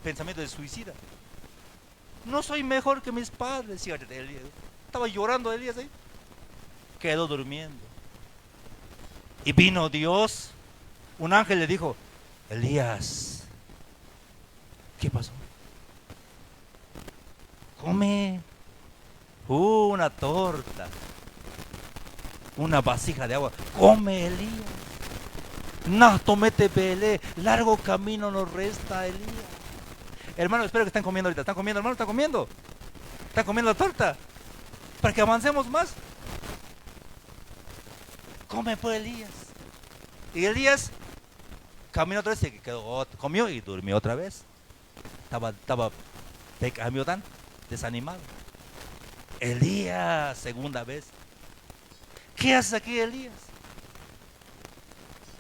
Pensamiento de suicida. No soy mejor que mis padres. ¿Sí, Elías? Estaba llorando Elías ahí. Quedó durmiendo. Y vino Dios. Un ángel le dijo: Elías, ¿qué pasó? Come una torta, una vasija de agua. Come, Elías. No, tomete belé. Largo camino nos resta, Elías. Hermano, espero que estén comiendo ahorita. ¿Están comiendo, hermano? ¿Están comiendo? ¿Están comiendo la torta? Para que avancemos más. Come pues, Elías. Y Elías caminó otra vez, se quedó, comió y durmió otra vez. Estaba tan desanimado. Elías, segunda vez. ¿Qué haces aquí, Elías?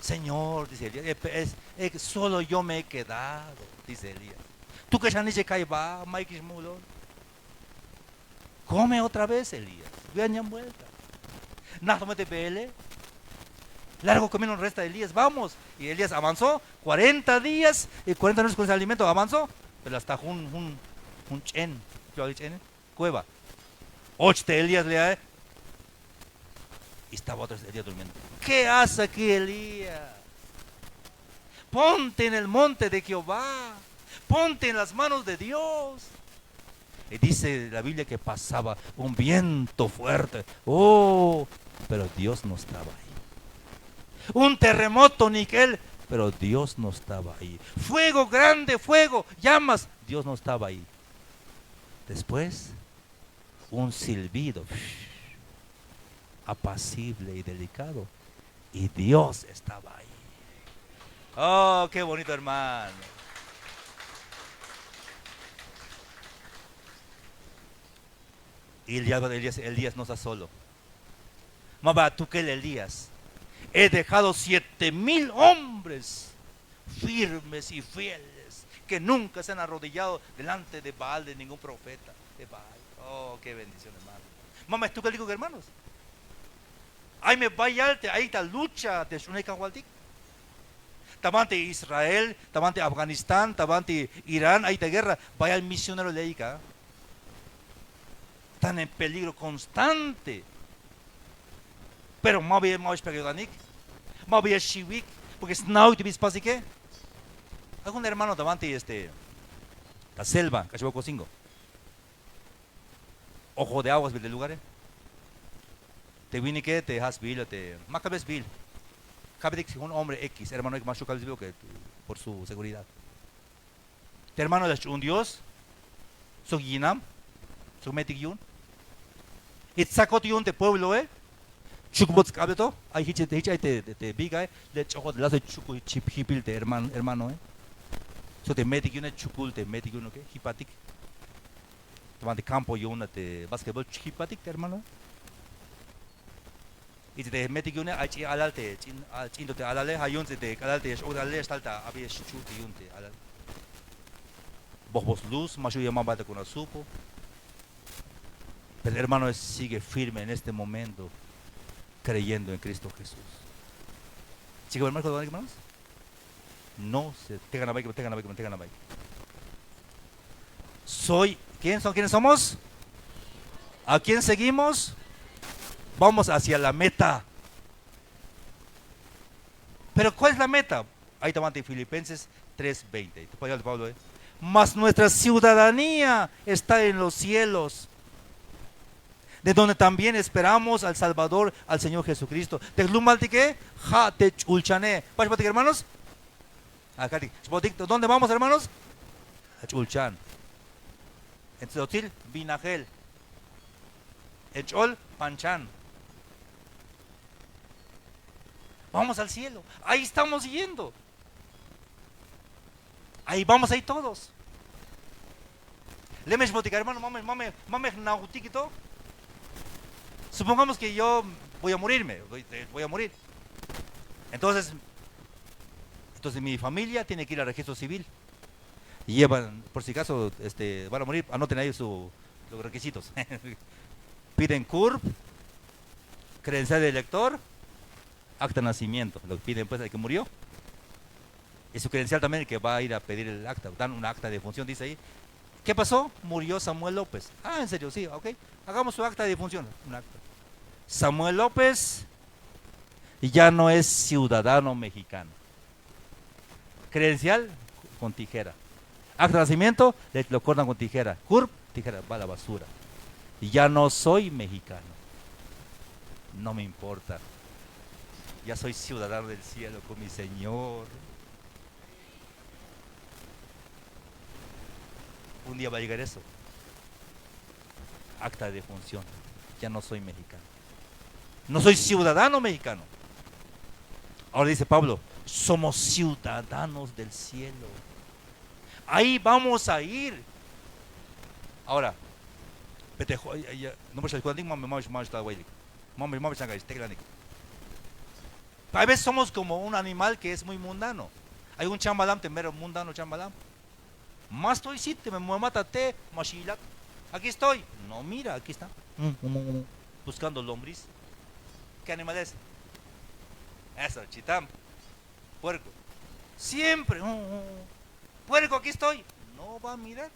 Señor, dice Elías, solo yo me he quedado, dice Elías. Tú que ya ni se cae va, Mike Mulon. Come otra vez, Elías. Vean ya vuelta. Nada, mete pele. Largo camino resta de Elías, vamos. Y Elías avanzó 40 días y 40 noches con ese alimento, avanzó. Pero hasta un chen, cueva. 8 de Elías le y estaba otro día durmiendo. ¿Qué hace aquí, Elías? Ponte en el monte de Jehová. Ponte en las manos de Dios. Y dice la Biblia que pasaba un viento fuerte. Oh, pero Dios no estaba ahí. Un terremoto, Niquel, pero Dios no estaba ahí. Fuego grande, fuego, llamas, Dios no estaba ahí. Después, un silbido apacible y delicado, y Dios estaba ahí. Oh, qué bonito, hermano. Y Elías no está solo. Mamá, tú que el Elías, he dejado 7,000 hombres firmes y fieles que nunca se han arrodillado delante de Baal, de ningún profeta de Baal. Oh, qué bendición, hermano. Mamá, ¿tú qué digo, hermanos? Ahí me vaya, ahí está lucha de Shunekawaldik. Tabante Israel, tabante Afganistán, tabante Irán, ahí está guerra. Vaya el misionero leica. Están en peligro constante. Pero más bien más pegadonik, más bien shivik, porque es now te vis pasi que. Algún hermano tabante la selva, Cachiboco 5. Ojo de aguas del lugar. Te vine que te has vil, te macabes vil. Cabe de un hombre X, hermano que más que por su seguridad. Te hermano es un Dios, su yinam, su metik yun. Itzakot yun te pueblo, Chukbots kabeto, ay hichai te biga, le chokot lazo chuku chip hipil te hermano, So te metik yun chukul te metik yun, hipatik. Tomate campo yun te basketball hipatik te hermano. Y te metik yun ay chi alalte, chindo te alale, hayun te alalte, alalte estalta, había chuchu te yun te alal. Bos luz, macho llamaba con el supo. Pero el hermano sigue firme en este momento, creyendo en Cristo Jesús. ¿Sigue hermanos? No se tengan la bike. ¿Quiénes somos? ¿A quién seguimos? Vamos hacia la meta. Pero ¿cuál es la meta? Ahí te manda Filipenses 3:20. Te puedo decir, Pablo, Mas nuestra ciudadanía está en los cielos, de donde también esperamos al Salvador, al Señor Jesucristo. ¿Te qué? Ja te chulchané. Hermanos? ¿Dónde vamos, hermanos? A Chulchan. En Tzotzil, Binagel. En Chol, Panchan. Vamos al cielo. Ahí estamos yendo. Ahí vamos ahí todos. Lemes botica, hermano, mames nautiquito. Supongamos que yo voy a morirme, voy a morir. Entonces mi familia tiene que ir al registro civil. Y llevan, por si acaso van a morir, anoten ahí los requisitos. Piden CURP, credencial de elector, acta de nacimiento. Lo que piden pues el que murió. Y su credencial también el que va a ir a pedir el acta. Dan un acta de defunción, dice ahí. ¿Qué pasó? Murió Samuel López. Ah, en serio, sí, ok. Hagamos su acta de defunción. Un acta. Samuel López ya no es ciudadano mexicano. Credencial con tijera. Acta de nacimiento, lo cortan con tijera. CURP, tijera, va a la basura. Y ya no soy mexicano. No me importa. Ya soy ciudadano del cielo con mi Señor. Un día va a llegar eso. Acta de defunción. Ya no soy mexicano. No soy ciudadano mexicano. Ahora dice Pablo, somos ciudadanos del cielo. Ahí vamos a ir. Ahora, a veces somos como un animal que es muy mundano. Hay un chambalam temero mundano chambalam. Más estoy sí, me mátate, machilak. Aquí estoy. No, mira, aquí está. Buscando lombriz. ¿Qué animal es? Eso, chitam. Puerco. Siempre. Puerco, aquí estoy. No va a mirar.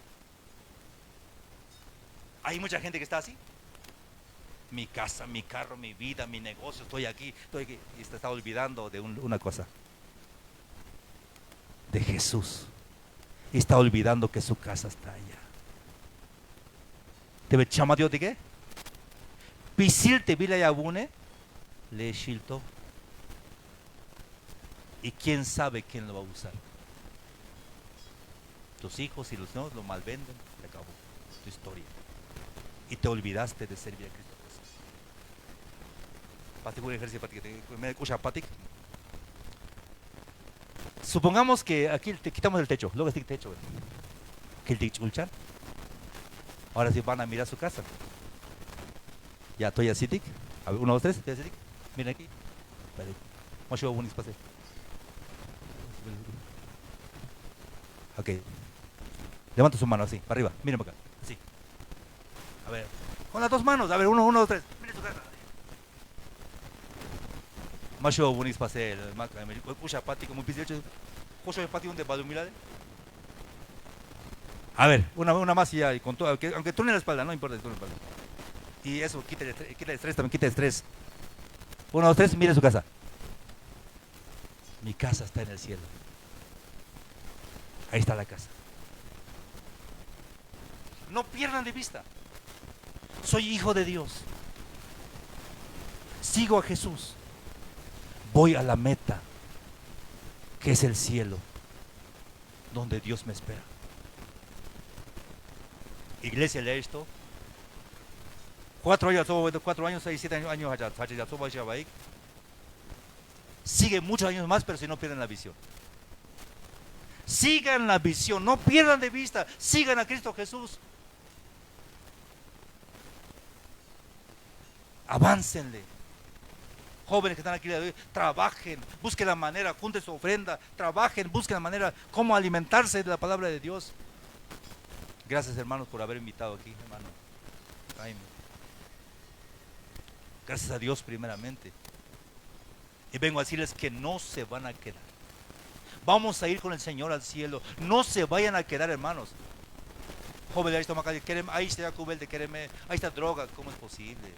Hay mucha gente que está así. Mi casa, mi carro, mi vida, mi negocio, estoy aquí. Y se está olvidando de una cosa. De Jesús. Y está olvidando que su casa está allá. ¿Te ve chama Dios de qué? Pisil te vila yabune, le shilto. Y quién sabe quién lo va a usar. Tus hijos y los niños lo malvenden, le acabó tu historia. Y te olvidaste de servir a Cristo Jesús. Patik un ejercicio, Patik, me escucha, Patik. Supongamos que aquí te quitamos el techo, luego este techo, que el techo. Ahora sí van a mirar su casa. Ya estoy así, a ver, 1, 2, 3, miren aquí. Vamos a ver un espacio. Ok. Levanta su mano así, para arriba, miren para acá, así. A ver, con las dos manos, a ver, 1, 2, 3, miren su casa. Macho buenis pase el mac, escucha pati como pisecho, cocho de pati donde balumilade. A ver, una más y ya, y con todo, aunque tú en la espalda, no importa, tú en la espalda. Y eso, quita el estrés también, quita el estrés. 1, 2, 3, mire su casa. Mi casa está en el cielo. Ahí está la casa. No pierdan de vista. Soy hijo de Dios. Sigo a Jesús. Voy a la meta, que es el cielo, donde Dios me espera. Iglesia, lee esto. 4 años, 6, 7 años allá, sigue muchos años más, pero si no pierden la visión. Sigan la visión, no pierdan de vista, sigan a Cristo Jesús. Aváncenle. Jóvenes que están aquí, trabajen, busquen la manera, junten su ofrenda, trabajen, busquen la manera cómo alimentarse de la palabra de Dios. Gracias, hermanos, por haber invitado aquí, hermano Jaime. Gracias a Dios primeramente. Y vengo a decirles que no se van a quedar. Vamos a ir con el Señor al cielo. No se vayan a quedar, hermanos. Jóvenes, ahí está cubel de quereme, ahí está droga, ¿cómo es posible?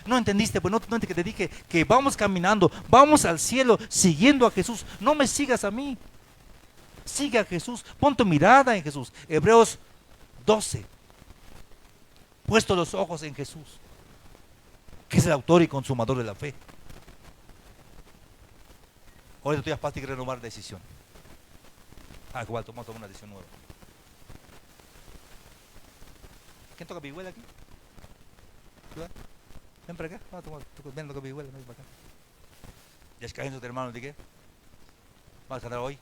No entendiste, pues no entendiste que te dije que vamos caminando, vamos al cielo siguiendo a Jesús. No me sigas a mí, sigue a Jesús, pon tu mirada en Jesús. Hebreos 12, puesto los ojos en Jesús, que es el autor y consumador de la fe. Ahora tú ya vas a renovar decisión. Igual, toma una decisión nueva. ¿Quién toca vihuela aquí? ¿Verdad? Ven para acá, ven, toca vihuela, ven para acá. Ya es cayendo, hermano, ¿de qué? Vamos a cantar hoy.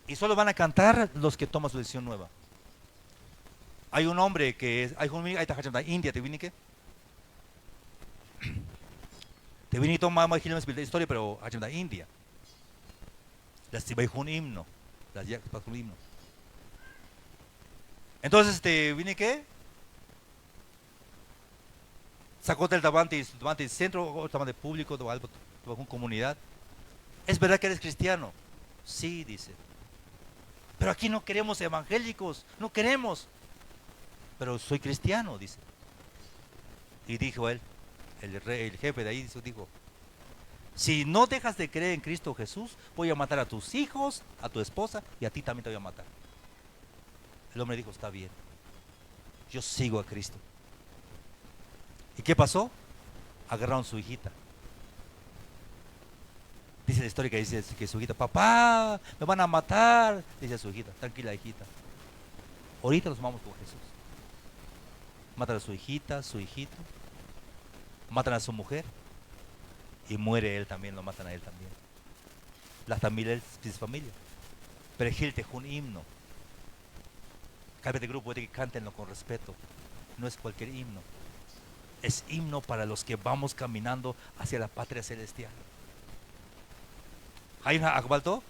Y solo van a cantar los que toman su decisión nueva. Hay un hombre que es, ahí está India, ¿te vine qué? Te vine y toma más de historia, pero hay India. Las tibai un himno, las ya un himno. Entonces te vine qué? Sacó del Davante centro, o Davante público, de una comunidad. ¿Es verdad que eres cristiano? Sí, dice. Pero aquí no queremos evangélicos, no queremos. Pero soy cristiano, dice. Y dijo él, el jefe de ahí dijo, si no dejas de creer en Cristo Jesús, voy a matar a tus hijos, a tu esposa y a ti también te voy a matar. El hombre dijo, está bien, yo sigo a Cristo. ¿Y qué pasó? Agarraron a su hijita. Dice la historia que dice que su hijita, papá, me van a matar. Dice a su hijita, tranquila hijita, ahorita nos vamos con Jesús. Matan a su hijita, su hijito, matan a su mujer y muere él también, lo matan a él también. La familia es familia. Pero Gil te un himno. Cada grupo de que cántenlo con respeto. No es cualquier himno. Es himno para los que vamos caminando hacia la patria celestial. Hay una akbalto.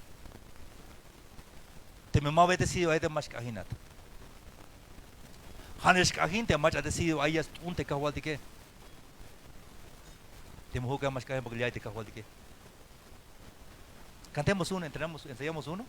Te me mueve decidido ahí de más cajinat. Hanes cajin te más ha decidido ahí es un te cajual de qué. Te me juega más cajin porque ya te cajual de qué. Cantemos uno, ensayamos uno.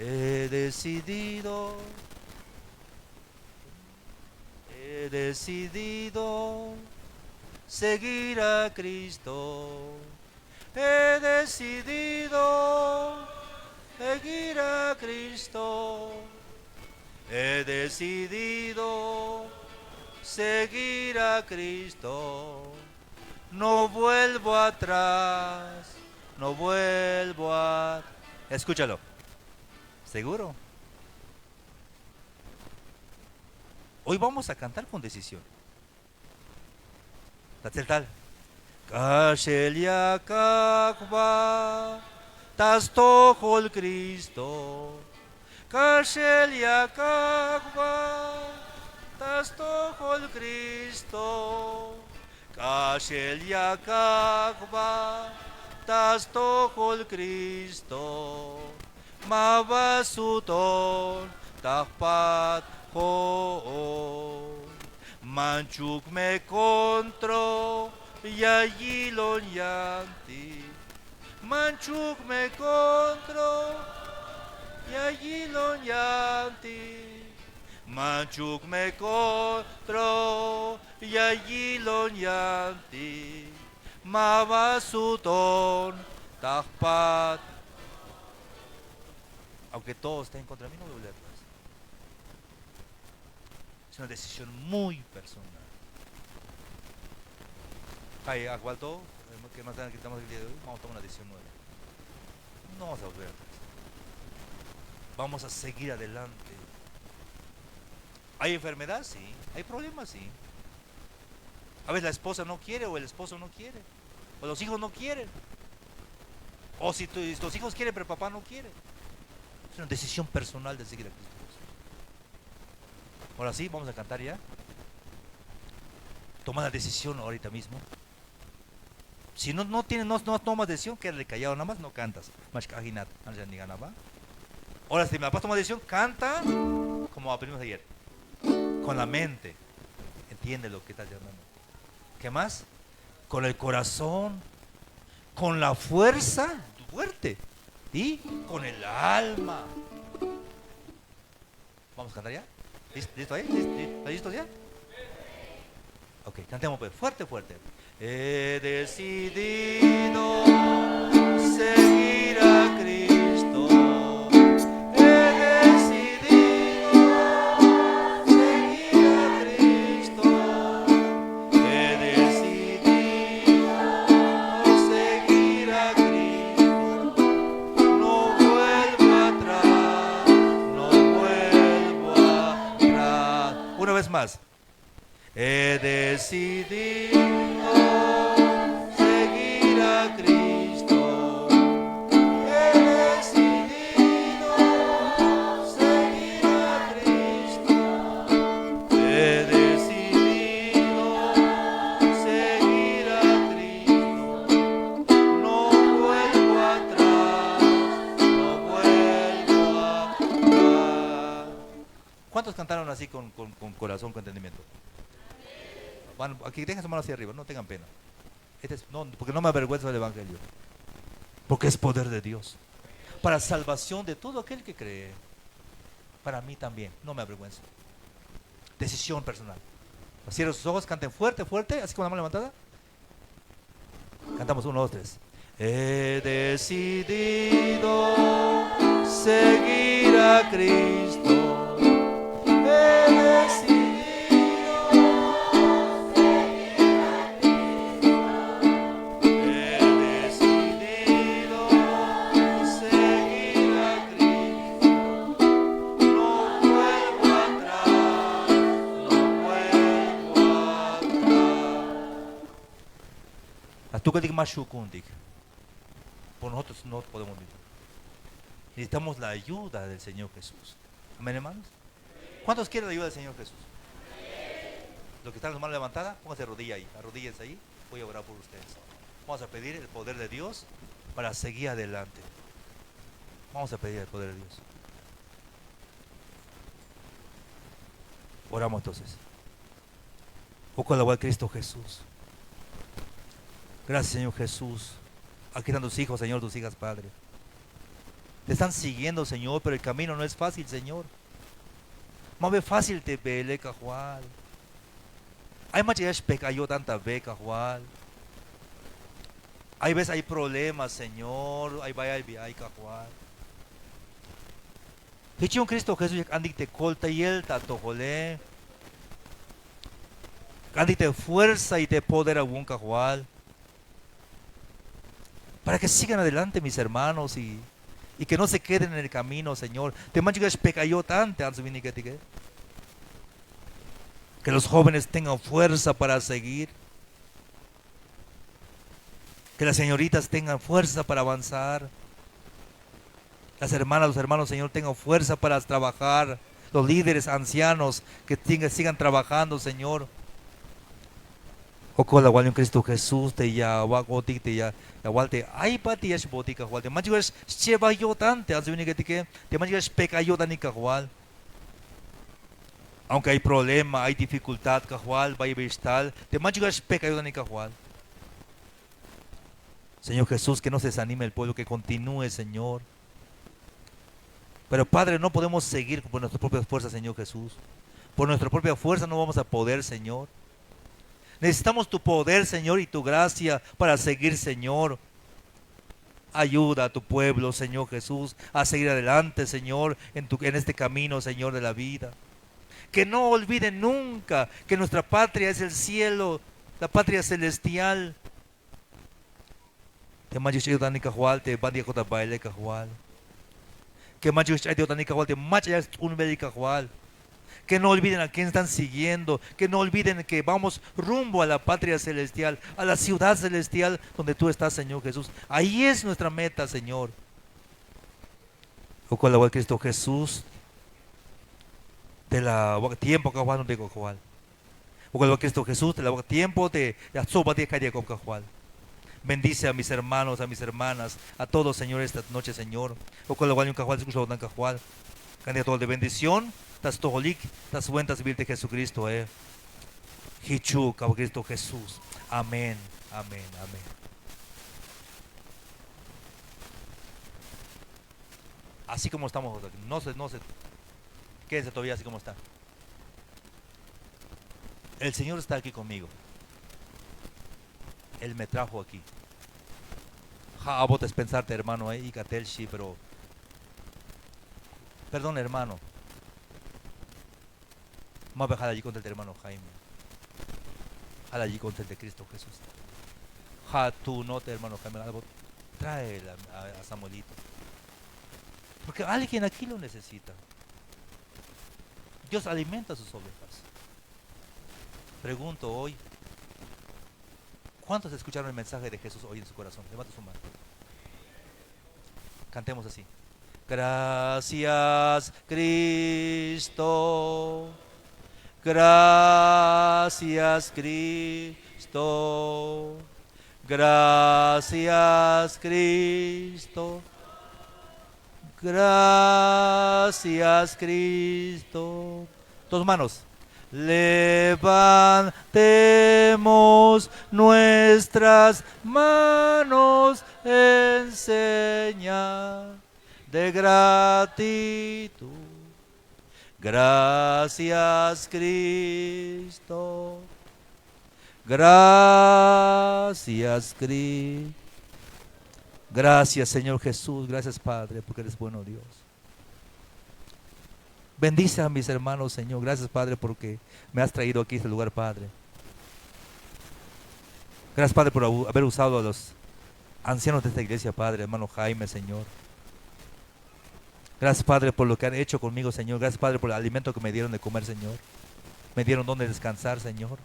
He decidido seguir a Cristo. He decidido seguir a Cristo. He decidido seguir a Cristo. No vuelvo atrás, no vuelvo a... Escúchalo. ¿Seguro? Hoy vamos a cantar con decisión. tal. Kashelia kakba, tastohol Cristo. Kashelia kakba, tastohol Cristo. Kashelia kakba, tastohol Cristo. Mabasuton takpat ho. Manchuk me contro yayilon yanti. Manchuk me contro yayilon yanti. Manchuk me contro yayilon yanti. Mabasuton takpat. Aunque todos estén contra mí, no voy a volver atrás. Es una decisión muy personal. Ay, Agualdo, que más que estamos el día de hoy, vamos a tomar una decisión nueva. No vamos a volver atrás. Vamos a seguir adelante. ¿Hay enfermedad? Sí. ¿Hay problemas? Sí. A veces la esposa no quiere o el esposo no quiere. O los hijos no quieren. O si tus hijos quieren pero papá no quiere. Es una decisión personal de seguir a Cristo Jesús. Ahora sí, vamos a cantar ya. Toma la decisión ahorita mismo. Si no tomas decisión, quédate callado nada más, no cantas. Ahora si me vas a tomar decisión, canta como aprendimos ayer. Con la mente. Entiende lo que estás llamando. ¿Qué más? Con el corazón. Con la fuerza fuerte. Y con el alma. ¿Vamos a cantar ya? ¿Listo ahí? ¿Listos ya? Ok, cantemos pues. Fuerte, fuerte. He decidido seguir a Cristo. He decidido seguir a Cristo. He decidido seguir a Cristo. No vuelvo atrás, no vuelvo atrás. Una vez más. He decidido seguir a Cristo. He decidido seguir a Cristo. He decidido seguir a Cristo. No vuelvo atrás, no vuelvo atrás. ¿Cuántos cantaron así con corazón, con entendimiento? Bueno, aquí dejen su mano hacia arriba, no tengan pena. Porque no me avergüenzo del Evangelio. Porque es poder de Dios. Para salvación de todo aquel que cree. Para mí también, no me avergüenzo. Decisión personal. Cierren sus ojos, canten fuerte, fuerte, así con la mano levantada. Cantamos 1, 2, 3. He decidido seguir a Cristo. He decidido tú que digas más shukundik. Por nosotros no podemos vivir. Necesitamos la ayuda del Señor Jesús. Amén, hermanos. ¿Cuántos quieren la ayuda del Señor Jesús? Los que están con las manos levantadas, pónganse rodilla ahí, arrodíllense ahí. Voy a orar por ustedes. Vamos a pedir el poder de Dios para seguir adelante. Vamos a pedir el poder de Dios. Oramos entonces. Poco la voz de Cristo Jesús. Gracias, Señor Jesús. Aquí están tus hijos, Señor, tus hijas, Padre. Te están siguiendo, Señor, pero el camino no es fácil, Señor. Más ve fácil te vele, cajual. Hay más que pecado tanta beca, cajual. Hay veces hay problemas, Señor. Hay cajual. Hichion Cristo Jesús, andik te colta y el tato, jole. Andik te fuerza y te poder a un cajual. Para que sigan adelante mis hermanos y que no se queden en el camino, Señor. Te mancho que pecado tanto, que los jóvenes tengan fuerza para seguir. Que las señoritas tengan fuerza para avanzar. Las hermanas, los hermanos, Señor, tengan fuerza para trabajar. Los líderes ancianos que sigan trabajando, Señor. Oco la guay en Cristo Jesús te ya va gotik te ya walte ay pati es botica walte manjugas cheva yo tante as vini que te manjugas peca yo tani cajual. Aunque hay problema, hay dificultad cajual, va a estar, te manjugas peca yo tani cajual. Señor Jesús, que no se desanime el pueblo, que continúe, Señor. Pero Padre, no podemos seguir por nuestras propias fuerzas, Señor Jesús. Por nuestra propia fuerza no vamos a poder, Señor. Necesitamos tu poder, Señor, y tu gracia para seguir, Señor. Ayuda a tu pueblo, Señor Jesús, a seguir adelante, Señor, en este camino, Señor, de la vida. Que no olviden nunca que nuestra patria es el cielo, la patria celestial. Te manches ayudan ni cajual, te bandia cota baile cajual. Que manches ayudan ni cajual, te manches un beli cajual. Que no olviden a quién están siguiendo, que no olviden que vamos rumbo a la patria celestial, a la ciudad celestial donde tú estás, Señor Jesús. Ahí es nuestra meta, Señor. O con la Cristo Jesús, de la tiempo que no te cojual. O con la Cristo Jesús, de la tiempo de la sopa de calle con cajual. Bendice a mis hermanos, a mis hermanas, a todos, Señor, esta noche, Señor. O con la un cajual, se escucha un cajual. Candidato de bendición, tas toholik, tas buenas vil de Jesucristo, Hichu, Cristo Jesús. Amén, amén, amén. Así como estamos, no se, quédense todavía así como está. El Señor está aquí conmigo. Él me trajo aquí. Ja, vos pensarte, hermano, y Catelshi, pero perdón, hermano. Más bajar allí con el hermano Jaime. Jala allí con el de Cristo Jesús. Ja, tú no te, hermano Jaime. Trae a Samuelito. Porque alguien aquí lo necesita. Dios alimenta a sus ovejas. Pregunto hoy, ¿cuántos escucharon el mensaje de Jesús hoy en su corazón? Levanta su mano. Cantemos así. Gracias, Cristo. Gracias, Cristo. Gracias, Cristo. Gracias, Cristo. Dos manos. Levantemos nuestras manos en señal de gratitud. Gracias, Cristo. Gracias, Cristo. Gracias, Señor Jesús. Gracias, Padre, porque eres bueno, Dios. Bendice a mis hermanos, Señor. Gracias, Padre, porque me has traído aquí a este lugar, Padre. Gracias, Padre, por haber usado a los ancianos de esta iglesia, Padre, hermano Jaime, Señor. Gracias, Padre, por lo que han hecho conmigo, Señor. Gracias, Padre, por el alimento que me dieron de comer, Señor. Me dieron donde descansar, Señor.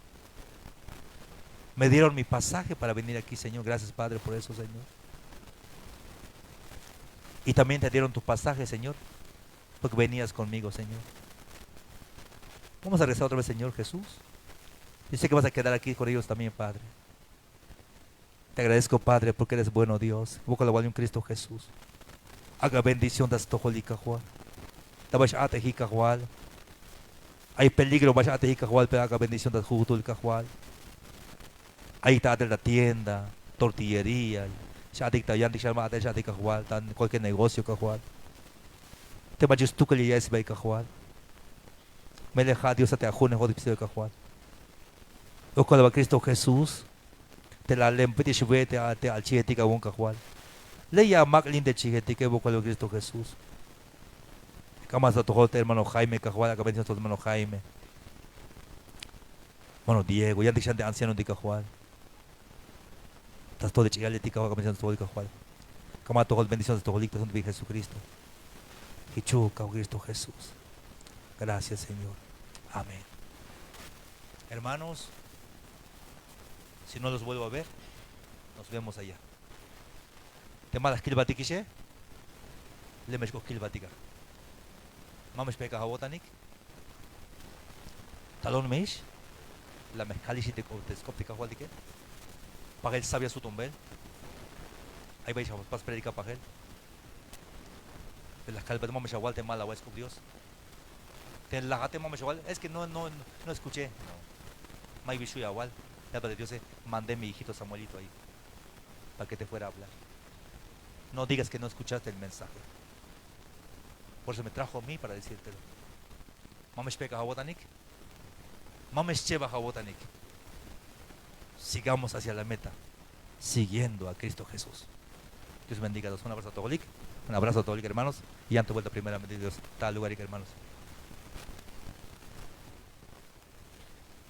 Me dieron mi pasaje para venir aquí, Señor. Gracias, Padre, por eso, Señor. Y también te dieron tu pasaje, Señor, porque venías conmigo, Señor. Vamos a rezar otra vez, Señor Jesús. Yo sé que vas a quedar aquí con ellos también, Padre. Te agradezco, Padre, porque eres bueno, Dios. Boca la un Cristo Jesús. Haga bendición de esto, Jolicajual. Tabash Atejicajual. Hay peligro, vaya Atejicajual, pero haga bendición de Jutul Cajual. Ahí está de la tienda, tortillería. Shadik Tayandik Sharma de Shadik Cajual, cualquier negocio Cajual. Te vayas tú que le llegues a Cajual. Me deja Dios a te ajune, Jodipsio Cajual. O cuando Cristo Jesús. Te la lempete shubete te al chihetica un Cajual. Leia Maclin de chihetica evoca a Cristo Jesús. Camas a tu hermano Jaime Cajual, acá bendición a tu hermano Jaime. Bueno, Diego, ya te anciano de Cajual. Estás todo de chigale tica acá bendición a tu Cajual. Camas a tu bendición a tu licta son de Jesucristo. Y chuca, Cristo Jesús. Gracias, Señor. Amén. Hermanos, si no los vuelvo a ver, nos vemos allá. Te malas kilbatikishe, le meshko kilbatika. Mamesh peka hawotanik. Talon meish, la mezcalishi te scoptica hualdike. Para él sabia su tombel. Ahí vais a pas predicar para él. De las calvas mamesh agual te mala huesco Dios. Te lagate mamesh agual. Es que no escuché. No. Mai bishu agual. Ya para Dios mandé a mi hijito Samuelito ahí. Para que te fuera a hablar. No digas que no escuchaste el mensaje. Por eso me trajo a mí para decírtelo. Mamesh peka hawotanik. Mamesh cheva hawotanik. Sigamos hacia la meta. Siguiendo a Cristo Jesús. Dios bendiga a todos. Un abrazo a Togolik. Un abrazo a Togolik, hermanos. Y antes vuelta primera, Dios. Tal lugar, hermanos.